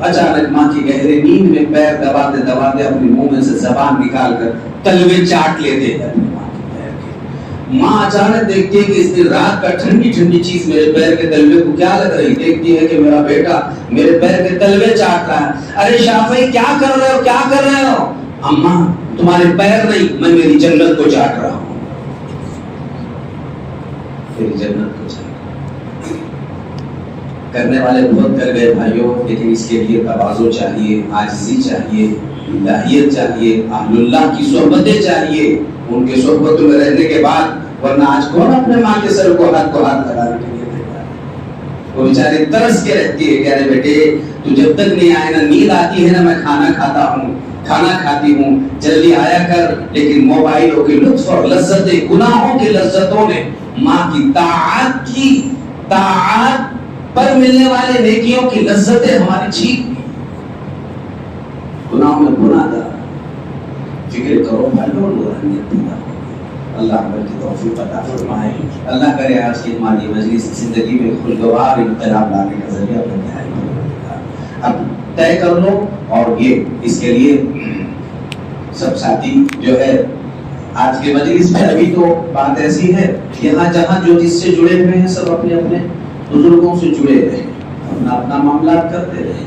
اچانک ماں کی گہری نیند میں پیر دباتے دباتے اپنے منہ میں سے زبان نکال کر تلوے چاٹ لیتے ہیں اپنے ماں کے پیر کے۔ ماں اچانک دیکھتی ہے کہ اس دن رات کا ٹھنڈی ٹھنڈی چیز میرے پیر کے تلوے کو کیا لگ رہی، دیکھتی ہے کہ میرا بیٹا میرے پیر کے تلوے چاٹ رہا ہے۔ ارے شافعی کیا کر رہے ہو، کیا کر رہے ہو؟ اماں تمہارے پیر نہیں، میں میری جنت کو چاٹ رہا ہوں، میری جنت کو چاٹ۔ کرنے والے بہت کر گئے بھائیوں، لیکن اس کے لیے تواضع چاہیے، عاجزی چاہیے، الہیت چاہیے، اہل اللہ کی صحبتیں چاہیے، ان کے صحبتوں میں رہنے کے بعد، ورنہ آج کون اپنے ماں کے سر کو ہاتھ لگانے کے لیے تیار ہے؟ وہ بیچاری ترس کے رہتی ہے کہ ارے بیٹے تو جب تک نہیں آئے نا، نیند آتی ہے نا، میں کھانا کھاتا ہوں، کھانا کھاتی ہوں، جلدی آیا کر۔ لیکن موبائلوں کے لطف اور لذتیں، گناہوں کی لذتوں نے ماں کی طاعت پر ملنے والے نیکیوں کی لذتیں ہماری چھین لی۔ گناہوں میں گناہ دار، فکر کرو بھائیو، نورانیت پیدا ہو۔ اللہ عمل کی توفیق عطا فرمائے۔ اللہ کرے آج کی ہماری مجلس زندگی میں خوشگوار انقلاب لانے کا ذریعہ بن جائے۔ اب طے کر لو، اور یہ اس کے لیے سب ساتھی جو ہے آج کے مجلس میں، ابھی تو بات ایسی ہے، یہاں جہاں جو جس سے جڑے ہوئے ہیں سب اپنے اپنے بزرگوں سے جڑے رہے، اپنا اپنا معاملات کرتے رہے،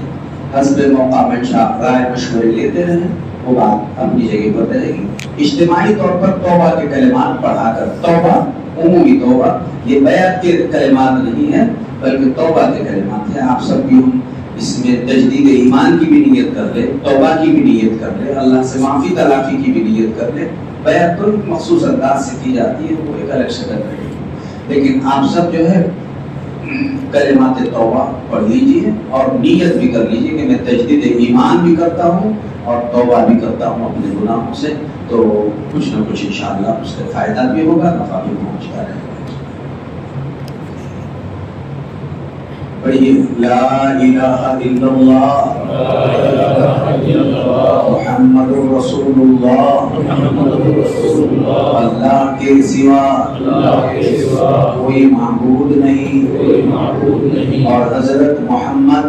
حسب موقع منشا رائے مشورے لیتے رہے، وہ بات اپنی جگہ پر رہے گی۔ اجتماعی طور پر توبہ کے کلمات پڑھا کر، توبہ عمومی توبہ، یہ بیعت کے کلمات نہیں ہے بلکہ توبہ کے کلمات ہیں۔ آپ سب بھی ہم اس میں تجدید ایمان کی بھی نیت کر لیں، توبہ کی بھی نیت کر لیں، اللہ سے معافی تلافی کی بھی نیت کر لیں۔ بیعت تو مخصوص انداز سے کی جاتی ہے، وہ ایک الگ شکل رہے گی، لیکن آپ سب جو ہے کلمات توبہ پڑھ لیجیے اور نیت بھی کر لیجیے کہ میں تجدید ایمان بھی کرتا ہوں اور توبہ بھی کرتا ہوں اپنے گناہوں سے، تو کچھ نہ کچھ انشاءاللہ اس سے فائدہ بھی ہوگا، نفع بھی پہنچتا رہے گا۔ پڑھیے لا الہ الا اللہ محمد رسول اللہ، اللہ کے سوا کوئی معبود نہیں، اور حضرت محمد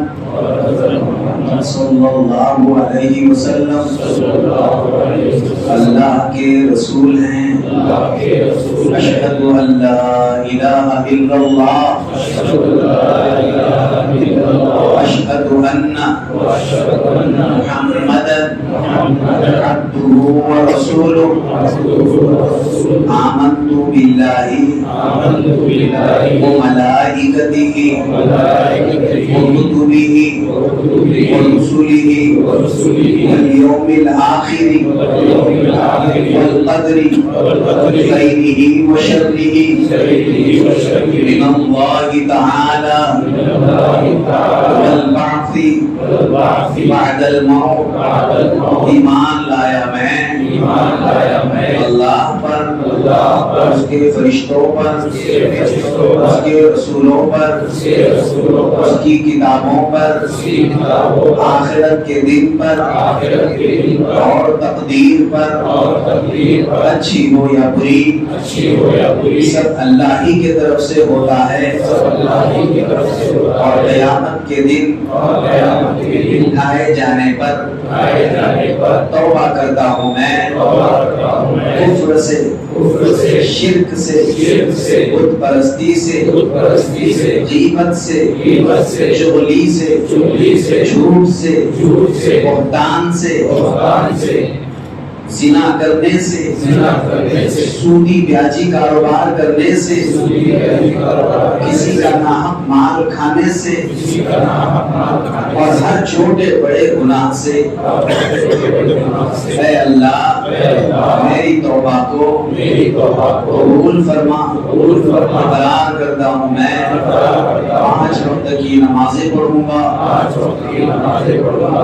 صلی اللہ علیہ وسلم اللہ کے رسول ہیں. اشہد ان لا الہ الا اللہ اشہد ان محمدا عبدہ ورسولہ آمنت باللہ وملائکتہ وکتبہ ورسلہ والیوم الآخر والقدر خیرہ وشرہ من اللہ تعالی والبعث بعد الموت. ایمان لایا میں اللہ پر، اس کے فرشتوں پر، اس کے رسولوں پر، اس کی کتابوں پر، آخرت کے دن پر اور تقدیر پر، اچھی ہو یا بری سب اللہ ہی کی طرف سے ہوتا ہے. اور قیامت کے دن اٹھائے جانے پر توبہ کرتا ہوں میں کفر سے، شرک سے، بت پرستی سے، غیبت سے، چغلی سے، جھوٹ سے، بہتان سے، زنا کرنے سے، سودی بیاجی کاروبار کرنے سے، کسی کا ناحق مال کھانے سے اور ہر چھوٹے بڑے گناہ سے. اے اللہ میری توبہ کو قبول فرما. قرار کرتا ہوں میں 5 وقت کی نمازیں پڑھوں گا،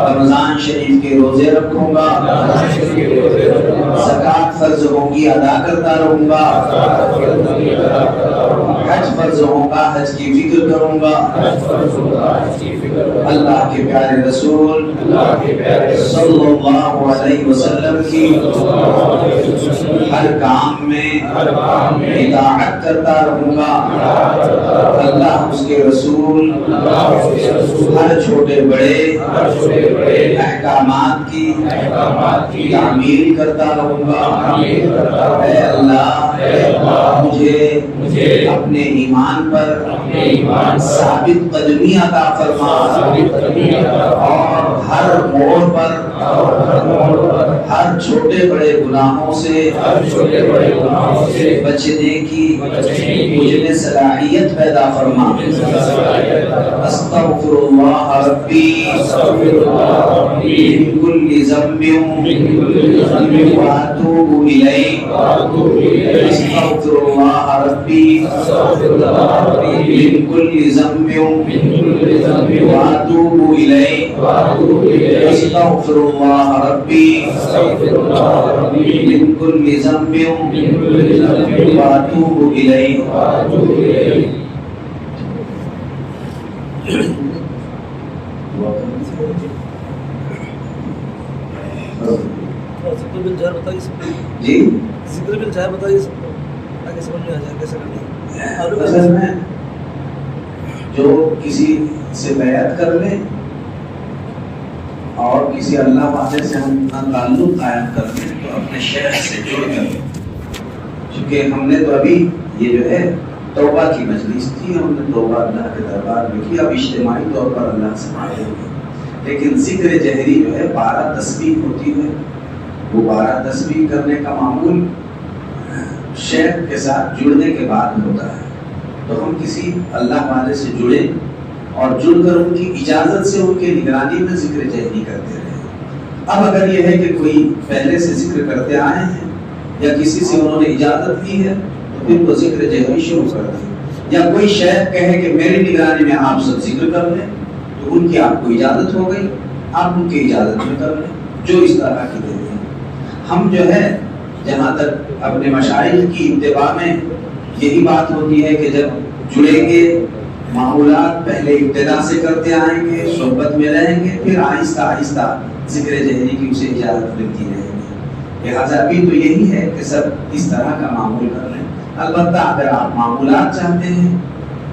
رمضان شریف کے روزے رکھوں گا، زکات فرض ہوگی ادا کرتا رہوں گا، حج فرض ہوگا حج کی فکر کروں گا. اللہ کے پیارے رسول صلی اللہ علیہ وسلم کی ہر کام میں اطاعت کرتا رہوں گا. اللہ اس کے رسول ہر چھوٹے بڑے احکامات کی تعمیل کرتا رہوں گا. اے اللہ مجھے اپنے ایمان پر ثابت قدمی عطا فرما اور ہر موڑ پر ہر چھوٹے بڑے گناہوں سے بچنے کی مجھ میں صلاحیت پیدا فرما. استغفر اللہ ربی من کل ذنب واتوب الیہ. استغفر اللہ ربی من کل ذنب واتوب الیہ. استغفر اللہ ربی من کل ذنب واتوب الیہ. جی ذکر بل جائے بتائیے سب کو تاکہ سمجھ میں آ جائے کیسے کرنا ہے. اصل میں جو کسی سے بیعت کر لے اور کسی اللہ والے سے ہم تعلق قائم کر لیں تو اپنے شیخ سے جڑ کر، چونکہ ہم نے تو ابھی یہ جو ہے توبہ کی مجلس تھی، ہم نے توبہ اللہ کے دربار میں کی. اب اجتماعی طور پر اللہ سے مانگیں گے، لیکن ذکر جہری جو ہے 12 تسبیح ہوتی ہے. وہ 12 تسبیح کرنے کا معمول شیخ کے ساتھ جڑنے کے بعد ہوتا ہے. تو ہم کسی اللہ والے سے جڑیں اور جڑ کر ان کی اجازت سے ان کے نگرانی میں ذکر جہری کرتے رہیں. اب اگر یہ ہے کہ کوئی پہلے سے ذکر کرتے آئے ہیں یا کسی سے انہوں نے اجازت لی ہے تو پھر وہ ذکر جہری شروع کر دیں. یا کوئی شیخ کہے کہ میری نگرانی میں آپ سب ذکر کر لیں تو ان کی آپ کو اجازت ہو گئی، آپ ان کی اجازت میں کر لیں جو اس طرح کی دے دیں. ہم جو ہے جہاں تک اپنے مشائخ کی اتباع میں یہی بات ہوتی ہے کہ جب جڑیں گے معمولات پہلے ابتدا سے کرتے آئیں گے، صحبت میں رہیں گے، پھر آہستہ آہستہ ذکر جہری کی اسے اجازت ملتی رہے گی. لہٰذا بھی تو یہی ہے کہ سب اس طرح کا معمول کر لیں. البتہ اگر آپ معمولات چاہتے ہیں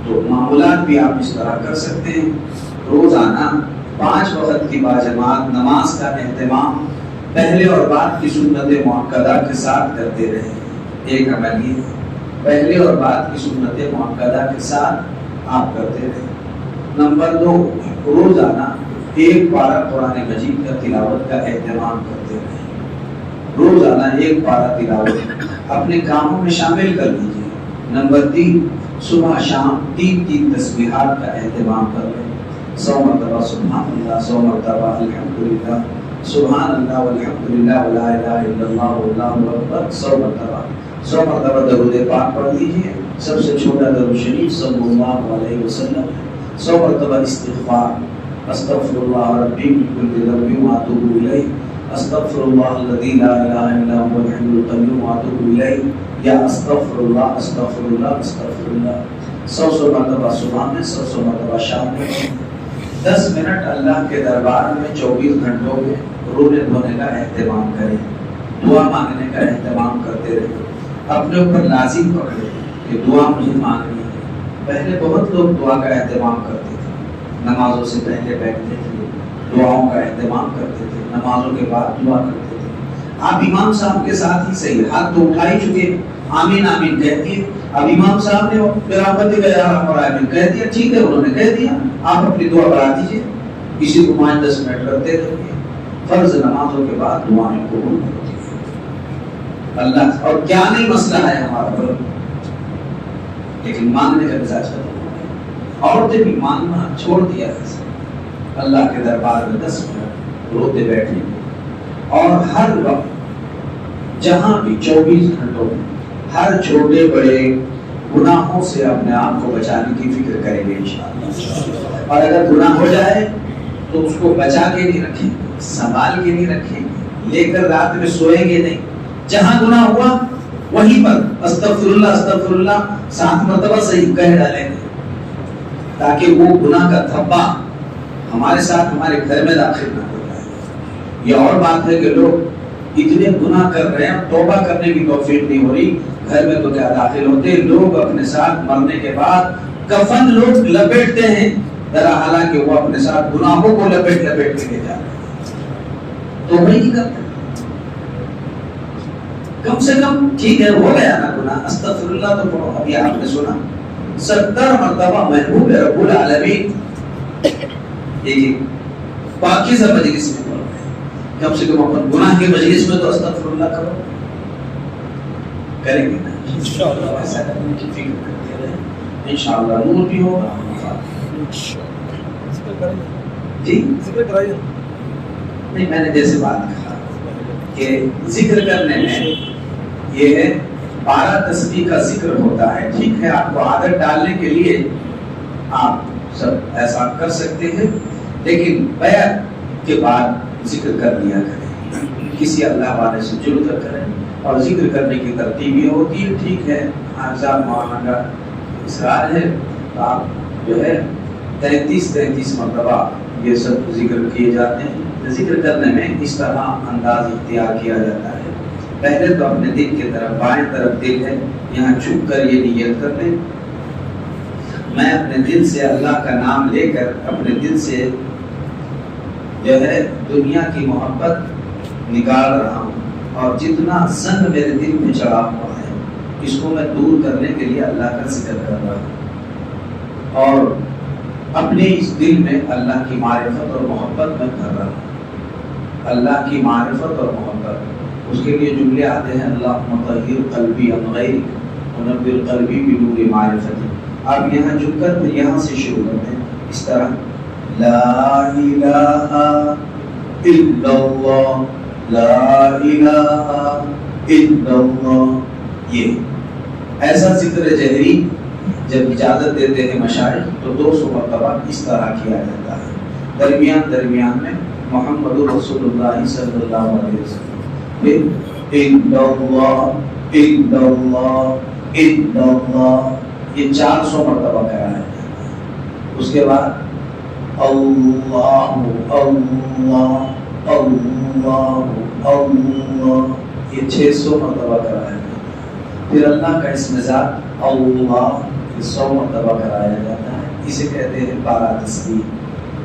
تو معمولات بھی آپ اس طرح کر سکتے ہیں. روزانہ 5 وقت کی باجماعت نماز کا اہتمام پہلے اور بعد کی سنت مؤکدہ کے ساتھ کرتے رہے. ایک عمل یہ پہلے اور بعد کی سنت مؤکدہ کے ساتھ آپ کرتے رہے. نمبر 2 روزانہ 1 پارہ قرآن مجید کا تلاوت کا اہتمام کرتے رہے. روزانہ 1 پارہ تلاوت اپنے کاموں میں شامل کر لیجیے. نمبر 3 صبح شام 3 تسبیحات کا اہتمام کر لیں. 100 مرتبہ سبحان اللہ، 100 مرتبہ الحمدللہ، سبحان اللہ والحمدللہ ولا الہ الا اللہ واللہ اکبر. 100 مرتبہ درود پاک پڑھ لیجیے. سب سے چھوٹا درود شریف صلی اللہ علیہ وسلم. 100 مرتبہ استغفار، استغفر اللہ ربی من کل ذنب واتوب الیہ، استغفر اللہ الذی لا الہ الا هو الحی القیوم واتوب الیہ، یا استغفر اللہ استغفر اللہ استغفر اللہ. 100 مرتبہ صبح میں، 100 مرتبہ شام میں. 10 منٹ اللہ کے دربار میں 24 گھنٹوں میں رونے دھونے کا اہتمام کریں. دعا مانگنے کا اہتمام کرتے رہے. اپنے اوپر لازم پکڑے کہ دعا مجھے مانگنی ہے. پہلے بہت لوگ دعا کا اہتمام کرتے تھے، نمازوں سے پہلے بیٹھتے تھے، دعاؤں کا اہتمام کرتے تھے، نمازوں کے بعد دعا کرتے تھے. آپ امام صاحب کے ساتھ ہی صحیح، ہاتھ تو اٹھا ہی چکے، آمین آمین کہہ دیے. اب امام صاحب نے برابر کہہ دیا، ٹھیک ہے انہوں نے کہہ دیا، آپ اپنی دعا بڑھا دیجیے. کسی کو 5-10 منٹ کرتے رہیے. فرض نمازوں کے بعد دعائیں قبول ہوتی ہیں. اللہ اور کیا نہیں مسئلہ ہے ہمارا پر، لیکن مانگنے کا مزاج ختم ہو گیا. عورتیں بھی مانگنا چھوڑ دیا ہے. اللہ کے دربار میں 10 منٹ روتے بیٹھیں اور ہر وقت جہاں بھی 24 گھنٹوں میں ہر چھوٹے بڑے گناہوں سے اپنے آپ کو بچانے کی فکر کریں گے انشاءاللہ. اور اگر گناہ ہو جائے تو اس کو بچا کے نہیں رکھیں گے، سنبھال کے نہیں رکھیں گے، لے کر رات میں سوئیں گے نہیں. جہاں گناہ ہوا وہیں پر استغفر اللہ 7 مرتبہ صحیح کہہ ڈالیں گے، تاکہ وہ گناہ کا دھبا ہمارے ساتھ ہمارے گھر میں داخل نہ ہو جائے. یہ اور بات ہے کہ لوگ اتنے گناہ کر رہے ہیں، توبہ کرنے کی توفیق نہیں ہو رہی، گھر میں تو کیا داخل ہوتے. لوگ اپنے ساتھ مرنے کے بعد کفن لوگ لپیٹتے ہیں، ذرا حالانکہ وہ اپنے ساتھ گناہوں کو لپیٹ کے لے جاتے ہیں. توبہ نہیں کرتے. کم سے کم ٹھیک ہے ہو گیا نا گناہ، استغفر اللہ تو پڑھو. ابھی آپ نے سنا 70 مرتبہ محبوب رب العالمین ایک پاکیزہ مجلس میں پڑھو. کم سے کم اپن گناہ کے مجلس میں تو استغفر اللہ کرو. کریں گے نا انشاءاللہ. ایسا کرنے کی فکر کرتے رہے، انشاءاللہ نور بھی ہوگا. جی ذکر کرائیے. نہیں، میں نے جیسے بات کہا کہ ذکر کرنے میں یہ 12 تسبیح کا ذکر ہوتا ہے. ٹھیک ہے، آپ کو عادت ڈالنے کے لیے آپ سب ایسا کر سکتے ہیں، لیکن بیعت کے بعد ذکر کر لیا کریں. کسی اللہ والے سے جڑ کر کریں. اور ذکر کرنے کی ترتیب یہ ہوتی ہے، ٹھیک ہے حافظ مولانا کا اصرار ہے تو آپ جو ہے 33 مرتبہ یہ سب ذکر کیے جاتے ہیں. ذکر کرنے میں اس طرح انداز اختیار کیا جاتا ہے. پہلے تو اپنے دل کی طرف، بائیں طرف دل ہے، یہاں چھپ کر یہ نیت کر لیں، میں اپنے دل سے اللہ کا نام لے کر اپنے دل سے جو ہے دنیا کی محبت نکال رہا ہوں، اور جتنا زنگ میرے دل میں چڑھا ہوا ہے اس کو میں دور کرنے کے لیے اللہ کا ذکر کر رہا ہوں، اور اپنے اس دل میں اللہ کی معرفت اور محبت میں کر رہا ہوں. اللہ کی معرفت اور محبت، اس کے لیے جملے آتے ہیں اللہم طہر قلبی عن غیرک ونور قلبی بنور معرفتی. آپ یہاں جھک کر پھر یہاں سے شروع کرتے ہیں اس طرح لا الہ الا اللہ لا الہ الا اللہ. یہ ایسا ذکر جہری جب اجازت دیتے ہیں مشائخ تو 200 مرتبہ اس طرح کیا جاتا ہے. درمیان میں محمد رسول اللہ صلی اللہ علیہ وسلم، پھر الا اللہ الا اللہ الا اللہ، یہ 400 مرتبہ کرایا جاتا ہے. اس کے بعد اللہ اللہ اللہ اللہ، یہ 600 مرتبہ کرایا جاتا ہے. پھر اللہ کا اسم ذات اللہ 100 مرتبہ کرایا جاتا ہے. اسے کہتے ہیں 12 تسبیح.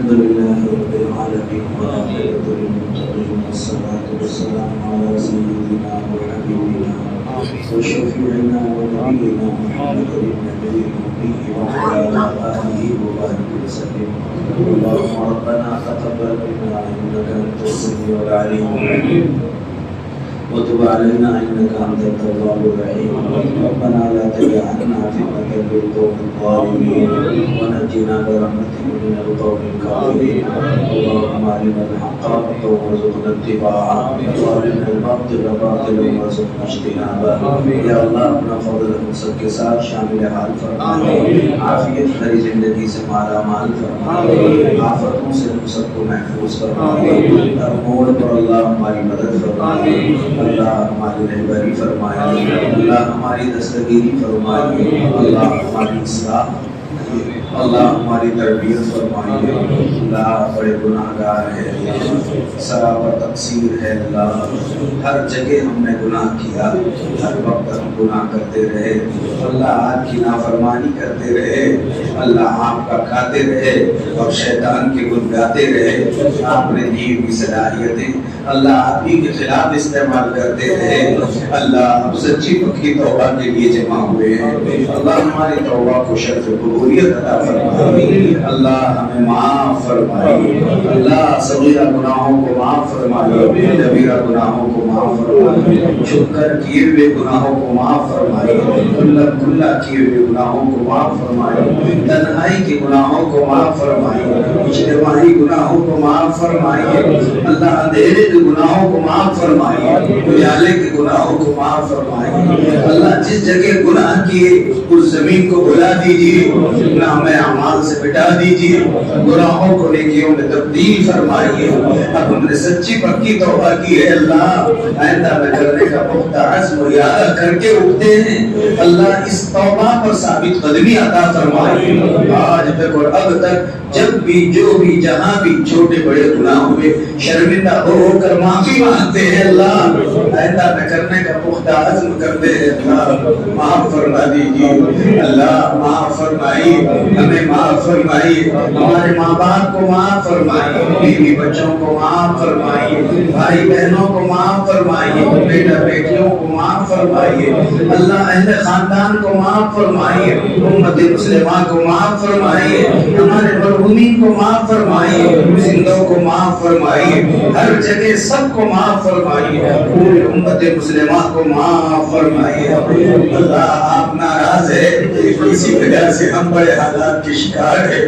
الحمد لله رب العالمين والعاقبة للمتقين والصلاة والسلام على سيدنا وحبيبنا وشفيعنا ونبينا محمد النبي الأمي وعلى آله وصحبه وسلم. اللهم ربنا تقبل منا إنك أنت السميع العليم وتب علينا إنك أنت التواب الرحيم. ربنا لا تجعلنا فتنة للقوم الظالمين ونجنا برحمتك من القوم الكافرين. اللهم أرنا الحق حقا وارزقنا اتباعه وأرنا الباطل باطلا وارزقنا اجتنابه. یا اللہ اپنا فضل ہم سب کے ساتھ شامل حال فرمائے، عافیت بھری زندگی سے مالا مال فرمائے، آفتوں سے ہم سب کو محفوظ فرمائے، ہر موڑ پر اللہ ہماری مدد فرمائے، اللہ ہماری رہبری فرمائے، اللہ ہماری دستگیری فرمائے، اللہ ہماری اصلاح، اللہ ہماری تربیت فرمائے. اللہ بڑے گناہگار ہے، سرابر تقصیر ہے. اللہ ہر جگہ ہم نے گناہ کیا، ہر وقت ہم گناہ کرتے رہے. اللہ آپ کی نافرمانی کرتے رہے، اللہ آپ کا کھاتے رہے اور شیطان کے گن گاتے رہے. آپ نے دی ہوئی صلاحیتیں اللہ آپ ہی کے خلاف استعمال کرتے رہے. اللہ ہم سچی پکی توبہ کے لیے جمع ہوئے ہیں. اللہ ہماری توبہ کو شرف قبولیت عطا فرمائے. اللہ ہمیں معاف فرمائے. اللہ صغیرہ گناہوں کو معاف فرمائے، کبیرہ گناہوں کو معاف فرمائے، چھپ کر کیے ہوئے گناہوں کو معاف فرمائے، کھلا کیے ہوئے گناہوں کو معاف فرمائے، تنہائی کے گناہوں کو معاف فرمائے، اجتماعی گناہوں کو معاف فرمائے. اللہ اندھیرے کے گناہوں کو معاف فرمائے، اجالے کے گناہوں کو معاف فرمائے. اللہ جس جگہ گناہ کیے اس زمین کو بلا دیجیے، گناہ میں اعمال سے مٹا دیجیے، گناہوں کو نیکیوں میں تبدیل فرمائیے. اب ہم نے سچی پکی توبہ کی ہے. اللہ آئندہ میں کرنے کا پختہ عزم و ارادہ کر کے اٹھتے ہیں. اللہ اس توبہ پر ثابت قدمی عطا فرمائے. آج تک اور اب تک جب بھی جو بھی جہاں بھی چھوٹے بڑے گناہ ہوئے شرمندہ ہو کر معافی مانگتے ہیں اللہ آئندہ نہ کرنے کا پختہ عزم کرتے ہیں اللہ معاف فرما دیجیے اللہ معاف فرمائیے ہمیں معاف فرمائیے ہمارے ماں باپ کو معاف فرمائیے بیوی بچوں کو معاف فرمائیے بھائی بہنوں کو معاف فرمائیے بیٹا بیٹیوں کو معاف فرمائیے اللہ اہل خاندان کو معاف فرمائیے امت مسلمہ کو معاف فرمائیے ہمارے مرحومین کو معاف فرمائیے زندوں کو معاف فرمائیے ہر جگہ سب کو معاف فرمائیے پوری امت مسلمہ کو معاف فرمائیے اللہ آپ ناراض ہے اسی وجہ سے ہم بڑے حالات کے شکار ہیں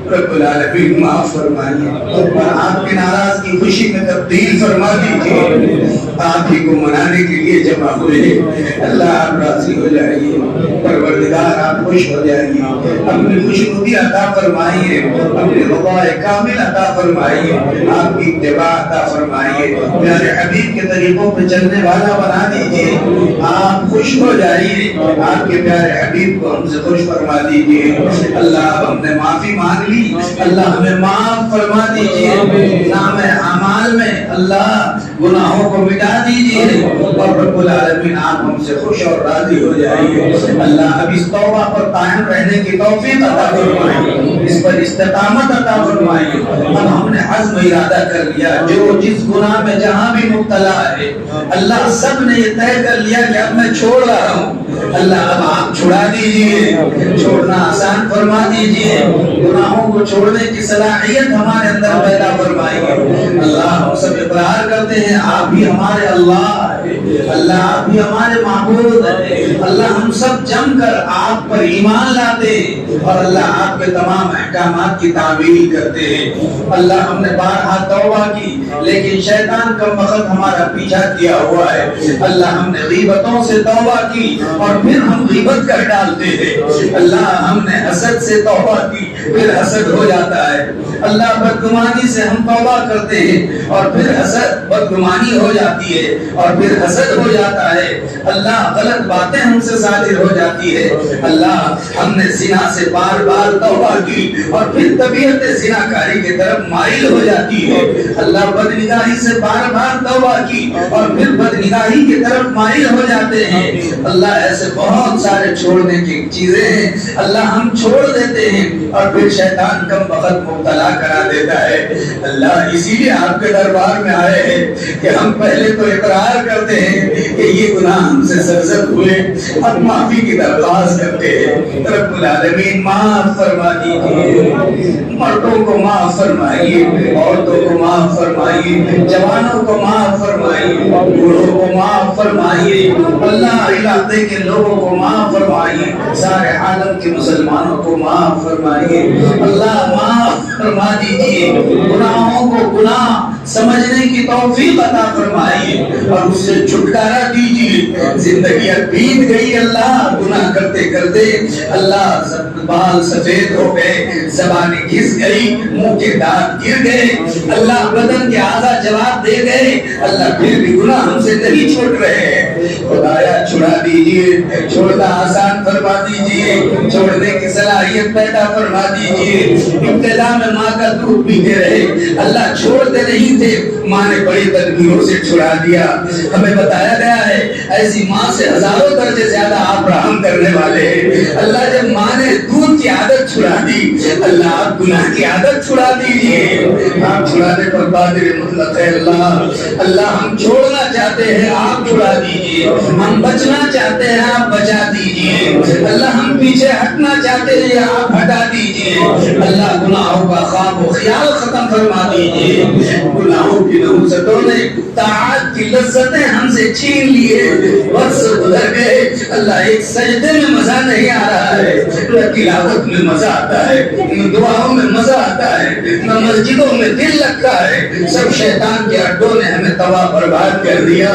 رب العالمین معاف فرمائیے اور آپ کی ناراض کی خوشی میں تبدیل فرما دیجیے آپ ہی کو منانے کے لیے جمع ہوئے اللہ آپ راضی ہو جائیے پروردگار آپ خوش ہو جائیے اپنی خوشنودی عطا فرمائیے اپنی رضا کامل عطا فرمائیے آپ کی اتباع عطا فرمائیے پیارے حبیب کے طریقوں پہ چلنے والا بنا دیجیے آپ خوش ہو جائیے آپ کے پیارے حبیب کو ہم سے خوش فرما دیجیے اللہ ہم نے معافی مانگ لی اللہ ہمیں معاف فرما دیجیے نام اعمال میں اللہ گناہوں کو مٹا دیجیے اور رب العالمین آپ ہم سے خوش اور راضی ہو جائیے اللہ اب اس توبہ پر قائم رہنے کی توفیق عطا فرمائیے اس پر استقامت عطا فرمائیے اب ہم نے عزم ارادہ کر لیا جو جس گناہ میں جہاں بھی مبتلا ہے اللہ سب نے یہ طے کر لیا کہ اب میں چھوڑ رہا ہوں اللہ اب آپ چھڑا دیجیے چھوڑنا آسان فرما دیجیے گناہوں کو چھوڑنے کی صلاحیت ہمارے اندر پیدا فرمائیے اللہ ہم سب اقرار کرتے ہیں آپ ہی ہمارے اللہ اللہ آپ ہی ہمارے معبود اللہ ہم سب جم کر آپ پر ایمان لاتے اور اللہ آپ کے تمام احکامات کی تعمیل کرتے ہیں اللہ ہم نے بارہا توبہ کی لیکن شیطان کا وقت ہمارا پیچھا کیا ہوا ہے اللہ ہم نے غیبتوں سے توبہ کی اور پھر ہم غیبت کر ڈالتے ہیں اللہ ہم نے حسد سے توبہ کی پھر حسد ہو جاتا ہے اللہ بدگمانی سے ہم توبہ کرتے ہیں اور پھر حسد بدگمانی ہو جاتی ہے اور پھر حسد ہو جاتا ہے اللہ غلط باتیں ہم سے صادر ہو جاتی ہے اللہ ہم نے زنا سے بار بار توبہ کی اور پھر طبیعت زناکاری کی طرف مائل ہو جاتی ہے اللہ بدنگاہی سے بار بار توبہ کی اور پھر بدنگاہی کی طرف مائل ہو جاتے ہیں اللہ ایسے بہت سارے چھوڑنے کی چیزیں ہیں اللہ ہم چھوڑ دیتے ہیں اور پھر شیطان کم وقت مبتلا کرا دیتا ہے اللہ اسی لیے آپ کے دربار میں آئے ہیں کہ ہم پہلے تو اقرار کرتے ہیں کہ یہ گناہ ہم سے سرزد ہوئے اب معافی کی درخواست کرتے ہیں رب العالمین معاف فرما دیجیے مردوں کو معاف فرمائیے عورتوں کو معاف فرمائیے جوانوں کو معاف فرمائیے بوڑھوں کو معاف فرمائیے اللہ علاقے کے لوگوں کو معاف فرمائیے سارے عالم کے مسلمانوں کو معاف فرمائیے اللہ معاف فرما دیجیے گناہوں کو گناہ سمجھنے کی توفیق عطا فرمائیے اور اس سے چھٹکارا دیجیے زندگی اب بیت گئی اللہ گناہ کرتے کرتے اللہ بال سفید ہو گئے زبانیں گھس گئی منہ کے دانت گر گئے اللہ بدن کے اعضاء جواب دے گئے اللہ پھر بھی گناہ ہم سے نہیں چھوٹ رہے ہیں خدایا چھڑا دیجیے چھوڑنا آسان فرما دیجیے چھوڑنے کی صلاحیت پیدا فرما دیجیے ابتدا میں ماں کا دودھ پیتے رہے اللہ چھوڑتے نہیں تھے ماں نے بڑی تدبیروں سے چھڑا دیا ہمیں بتایا گیا ہے ایسی ماں سے ہزاروں درجے زیادہ آپ رحم کرنے والے ہیں اللہ جب ماں نے دودھ کی عادت چھڑا دی اللہ آپ گناہ کی عادت چھڑا دیجیے آپ چھڑانے پر قادر مطلق ہے اللہ اللہ ہم چھوڑنا چاہتے ہیں آپ چھڑا دیجیے ہم بچنا چاہتے ہیں آپ بچا دیجیے اللہ ہم پیچھے ہٹنا چاہتے ہیں آپ ہٹا دیجیے اللہ گناہوں کا خواب و خیال ختم فرما دیجیے گناہوں کی نحوستوں نے طاعت کی لذتیں ہم سے چھین لیے وقت گزر گئے اللہ ایک سجدے میں مزہ نہیں آ رہا ہے نہ تلاوت میں مزہ آتا ہے نہ دعاؤں میں مزہ آتا ہے نہ مسجدوں میں دل لگتا ہے سب شیطان کے اڈوں نے ہمیں تباہ برباد کر دیا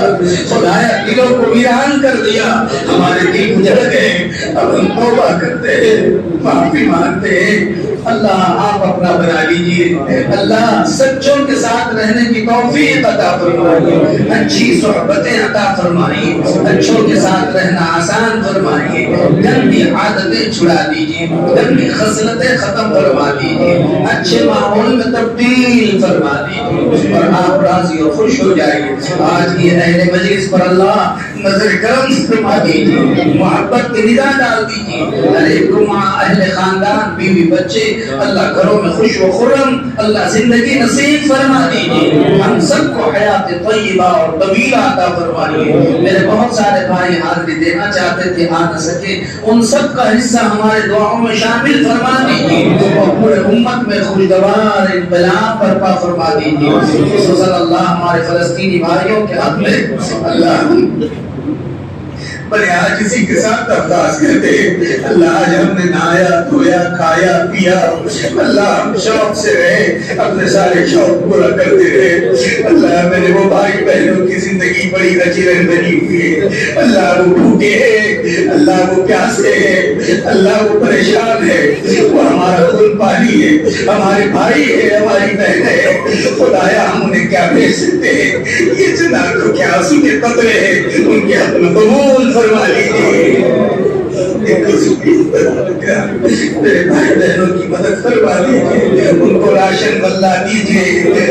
خدایا دلوں کو ویران کر دیا ہمارے دل اجڑ گئے اب ہم توبہ کرتے ہیں معافی مانگتے ہیں اللہ آپ اپنا بنا لیجیے، اللہ سچوں کے ساتھ رہنے کی توفیق عطا فرمائیے، اچھی صحبتیں عطا فرمائیے، اچھوں کے ساتھ رہنا آسان فرمائیے، گندی عادتیں چھڑا دیجیے، گندی خصلتیں ختم فرما دیجیے، اچھے ماحول میں تبدیل فرما دیجیے اور آپ راضی اور خوش ہو جائیے۔ آج کی اہل مجلس پر اللہ نظر کرم فرما دیجیے، محبت کی نگاہ ڈال دیجیے، علیکم اہل خاندان، بیوی بچے، اللہ گھروں میں خوش و خرم اللہ زندگی نصیب فرما دیجیے، ہم سب کو حیات طیبہ اور طویلہ عطا فرمائیے۔ میرے بہت سارے بھائی حاضری دینا چاہتے تھے آ نہ سکے، ان سب کا حصہ ہمارے دعاؤں میں شامل فرما دیجیے اور پورے امت میں خوشگوار انقلاب برپا فرما دیجیے۔ صلی اللہ ہمارے فلسطینی بھائیوں کے حق میں اللہ بڑے عاجزی کے ساتھ ارداس کرتے ہیں، اللہ آج ہم نے نہایا دھویا کھایا پیا، اللہ ہم شوق سے رہے، اپنے سارے شوق پورا کرتے رہے۔ اللہ میرے وہ بھائی بہنوں کی زندگی بڑی رچی بنی ہوئی ہے، اللہ وہ بھوکے ہیں، اللہ وہ پیاسے ہیں، اللہ وہ پریشان ہے، وہ ہمارا خون پانی ہے، ہمارے بھائی ہے، ہماری بہن ہے، خدایا ہم انہیں کیا بھیج سکتے ہیں؟ یہ چنار کو کیا آنسو کے قطرے ہیں، ان کے حق میں قبول فرما لیجیے، میرے بھائی بہنوں کی مدد فرما لیجیے، ان کو راشن غلہ دیجیے،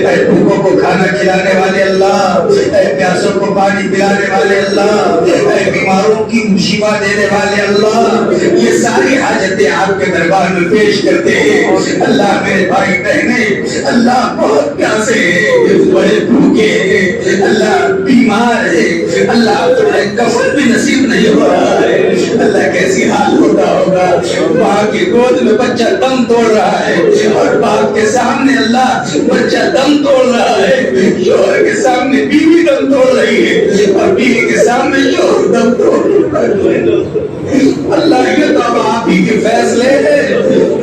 اے بھوکوں کو کھانا کھلانے والے اللہ، اے پیاسوں کو پانی پلانے والے اللہ، اے بیماروں کی شفا دینے والے اللہ، یہ ساری حاجتیں آپ کے دربار میں پیش کرتے ہیں۔ اللہ میرے بھائی بہنیں اللہ بہت پیاسے ہیں، بڑے بھوکے ہیں، اللہ بیمار ہے، اللہ کفن بھی نصیب نہیں ہو رہا ہے، اللہ کیسی حال ہوتا ہوگا، ماں کی گود میں بچہ دم توڑ رہا ہے اور باپ کے سامنے اللہ بچہ دم توڑ رہا ہے، شوہر کے سامنے بیوی دم توڑ رہی ہے اور بیوی کے سامنے شوہر دم توڑ رہا ہے۔ اللہ یہ تو اب آپ ہی کے فیصلے ہیں،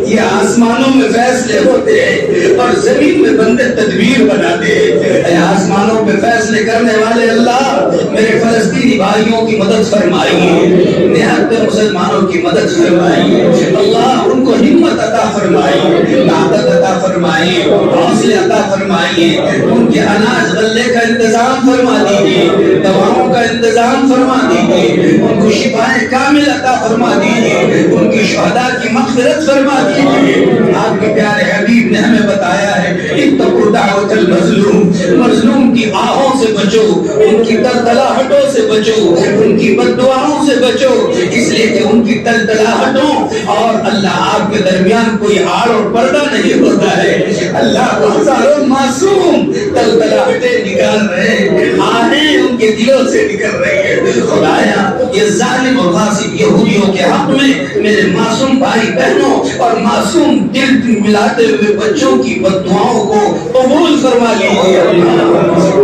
یہ آسمانوں میں فیصلے ہوتے ہیں اور زمین میں بندے تدبیر بناتے ہیں۔ اے آسمانوں پہ فیصلے کرنے والے اللہ، میرے فلسطینی بھائیوں کی مدد فرمائیے، نہایت مسلمانوں کی مدد فرمائیے، اللہ ان کو ہمت عطا فرمائیے، طاقت عطا فرمائیے، حوصلے عطا فرمائیے، ان کے اناج غلے کا انتظام فرما دیجیے، دواؤں کا انتظام فرما دیجیے، ان کو شفائیں کامل عطا فرما دیجیے، ان کی شہداء کی مغفرت فرما دیجیے۔ آپ کے پیارے حبیب نے ہمیں بتایا ہے اتقوا دعوت المظلوم، مظلوم کی آہوں سے بچو، ان کی تلتلاہٹوں سے بچو، ان کی بد دعاؤں سے بچو، اس لیے کہ ان کی تلتلاہٹوں اور اللہ آپ کے درمیان کوئی آڑ اور پردہ نہیں ہوتا ہے۔ اللہ کو ہزاروں معصوم تلتلاہٹیں نکال رہے ہیں، آہیں ان کے دلوں سے نکل رہی ہے۔ خدایا یہ ظالم اور غاصب یہودیوں کے حق میں میرے معصوم بھائی بہنوں اور معصوم دل ملاتے ہوئے بچوں کی بد دعاؤں کو قبول فرما لیجیے۔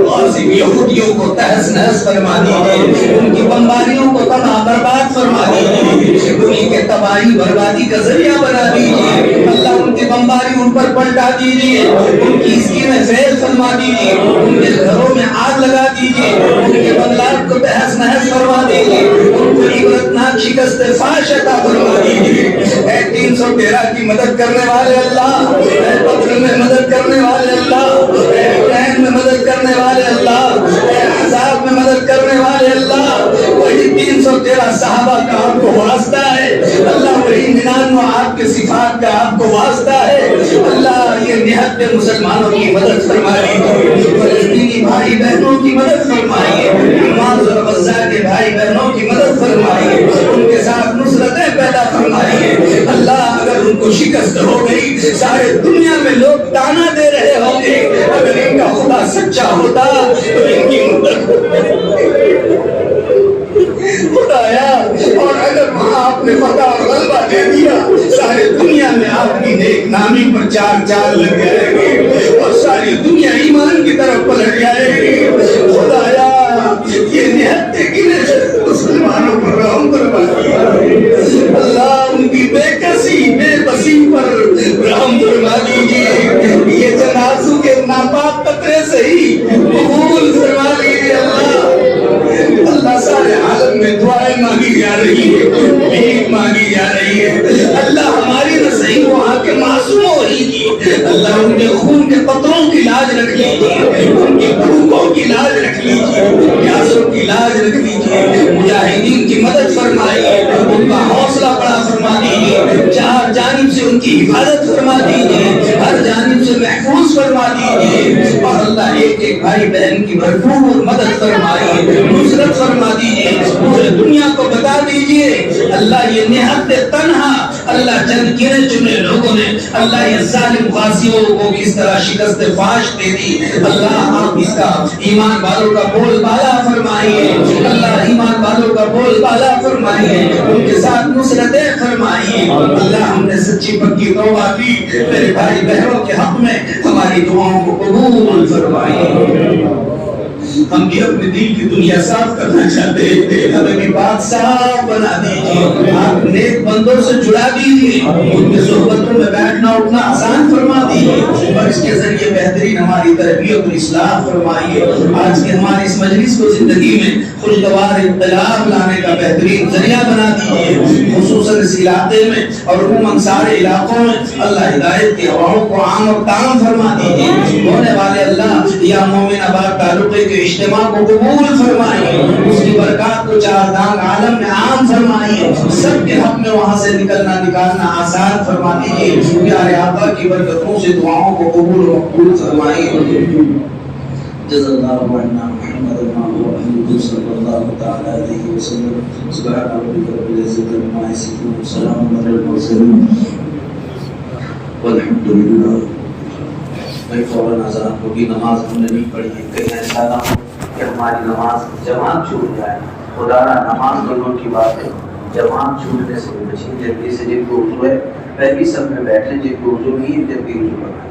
غاصب یہودیوں کو تہس نہس فرما دیجیے، ان کی بمباریوں کو تباہ برباد فرما دیجیے، انہیں کے تباہی بربادی کا ذریعہ بنا دیجیے۔ اللہ ان کی بمباری ان پر پلٹا دیجیے، ان کی اسکیمیں فیل فرما دیجیے، ان کے گھروں میں آگ لگا دیجیے، ان کے بنگلات کو تہس نہس فرما دیجیے، ان کو عبرتناک شکست فاش عطا فرما دیجیے۔ اے 313 کی مدد کرنے والے اللہ، اے بدر میں مدد کرنے والے اللہ، اے حنین میں مدد کرنے والے اللہ، اے احزاب میں مدد کرنے والے اللہ، وہی 313 صحابہ کا آپ کو واسطہ ہے اللہ، وہی 99 آپ کے صفات کا آپ کو واسطہ ہے اللہ۔ یہ نہایت مسلمانوں کی مدد فرما لیجیے، فلسطینی بھائی بہنوں کی مدد فرمائیے، حماس اور غزہ کے بھائی بہنوں کی مدد فرمائیے، ان کے ساتھ نصرتیں پیدا فرمائیے اللہ۔ اگر ان کو شکست ہو گئی، سارے دنیا میں لوگ تانا دے رہے ہوں گے، اگر ان کا خدا سچا ہوتا تو ان کی مدد خدایا، اور اگر وہاں آپ نے فتح اور غلبہ دے دیا، سارے دنیا میں آپ کی نیک نامی پر چار چار لگ جائے گی اور ساری دنیا ایمان کی طرف پلٹ جائے گی۔ خدایا یہ نہایت گنے مسلمانوں پر رحم فرما دیجیے اللہ، ان کی بے کسی بے بسی پر رحم فرما دیجیے، یہ جنازوں کے ناپاک قطرے سے ہی قبول فرما لیجیے اللہ۔ اللہ سارے عالم میں دعائیں مانگی جا رہی ہے، بھیک مانگی جا رہی ہے اللہ، ہماری نہ صحیح وہاں کے معصوم کے خون کے قطروں کی لاج رکھ لیجیے، ان کی بھوکوں کی لاج رکھ لیجیے، پیاسوں کی لاج رکھ لیجیے، مجاہدین کی مدد فرمائیے، ان کا حوصلہ بڑا فرما دیجیے، چار جانب سے ان کی حفاظت فرما دیجیے، ہر جانب سے محفوظ فرما دیجیے، اور اللہ ایک ایک بھائی بہن کی بھرپور مدد فرمائیے، نصرت فرما دیجیے، پورے دنیا کو بتا دیجیے اللہ یہ نہایت تنہا، اللہ چند گنے چنے لوگوں نے اللہ یہ ظالم غازیوں کو کس طرح شکست فاش دے دی، اللہ آپ اس کا ایمان والوں کا بول بالا فرمائیے، اللہ ایمان والوں کا بول بالا فرمائیے، ان کے ساتھ نصرتیں فرمائیے، اللہ ہم نے سچی پکی توبہ کی، میرے بھائی بہنوں کے حق میں ہماری دعاؤں کو قبول فرمائیے، ہم بھی اپنے دل کی دنیا صاف کرنا چاہتے ہیں، ہمیں بھی بات صاف بنا دیجیے، آپ نیک بندوں سے جڑا دیجیے، ان کے صحبتوں میں بیٹھنا اٹھنا آسان فرما دیجیے، اور اس کے ذریعے بہترین ہماری تربیت اور اصلاح فرمائیے، آج کے ہماری اس مجلس کو زندگی میں خوشگوار انقلاب لانے کا بہترین ذریعہ بنا دیجیے، خصوصاً اس علاقے میں اور عموماً سارے علاقوں میں اللہ ہدایت کی ہواؤں کو عام اور تام فرما دیجیے، ہونے والے اللہ یا مومن آباد تعلقے کے اجتماع کو قبول فرمائیے، اس کی برکات کو چار دانگ عالم میں عام فرمائیے، سب کے حق میں وہاں سے نکالنا آسان فرما دیجیے، پیارے آقا کی برکتوں سے دعاؤں کو قبول و مقبول فرمائیے، جزا اللہ عنا محمد و صلی اللہ تعالی علیہ وسلم، سبحان ربک رب العزت عما یصفون، سلام علی المرسلین والحمد للہ۔ میں فوراً آزاد ہوگی، نماز ہم نے نہیں پڑھی ہے، کہیں ایسا نہ ہو کہ ہماری نماز جماعت چھوٹ جائے، خدا را نماز دونوں کی بات ہے، جماعت چھوٹنے سے بچیں، جلدی سے جن کو وضو ہے پہلی صف میں بیٹھیں، جن کو وضو نہیں ہے جلدی وضو بنائیں۔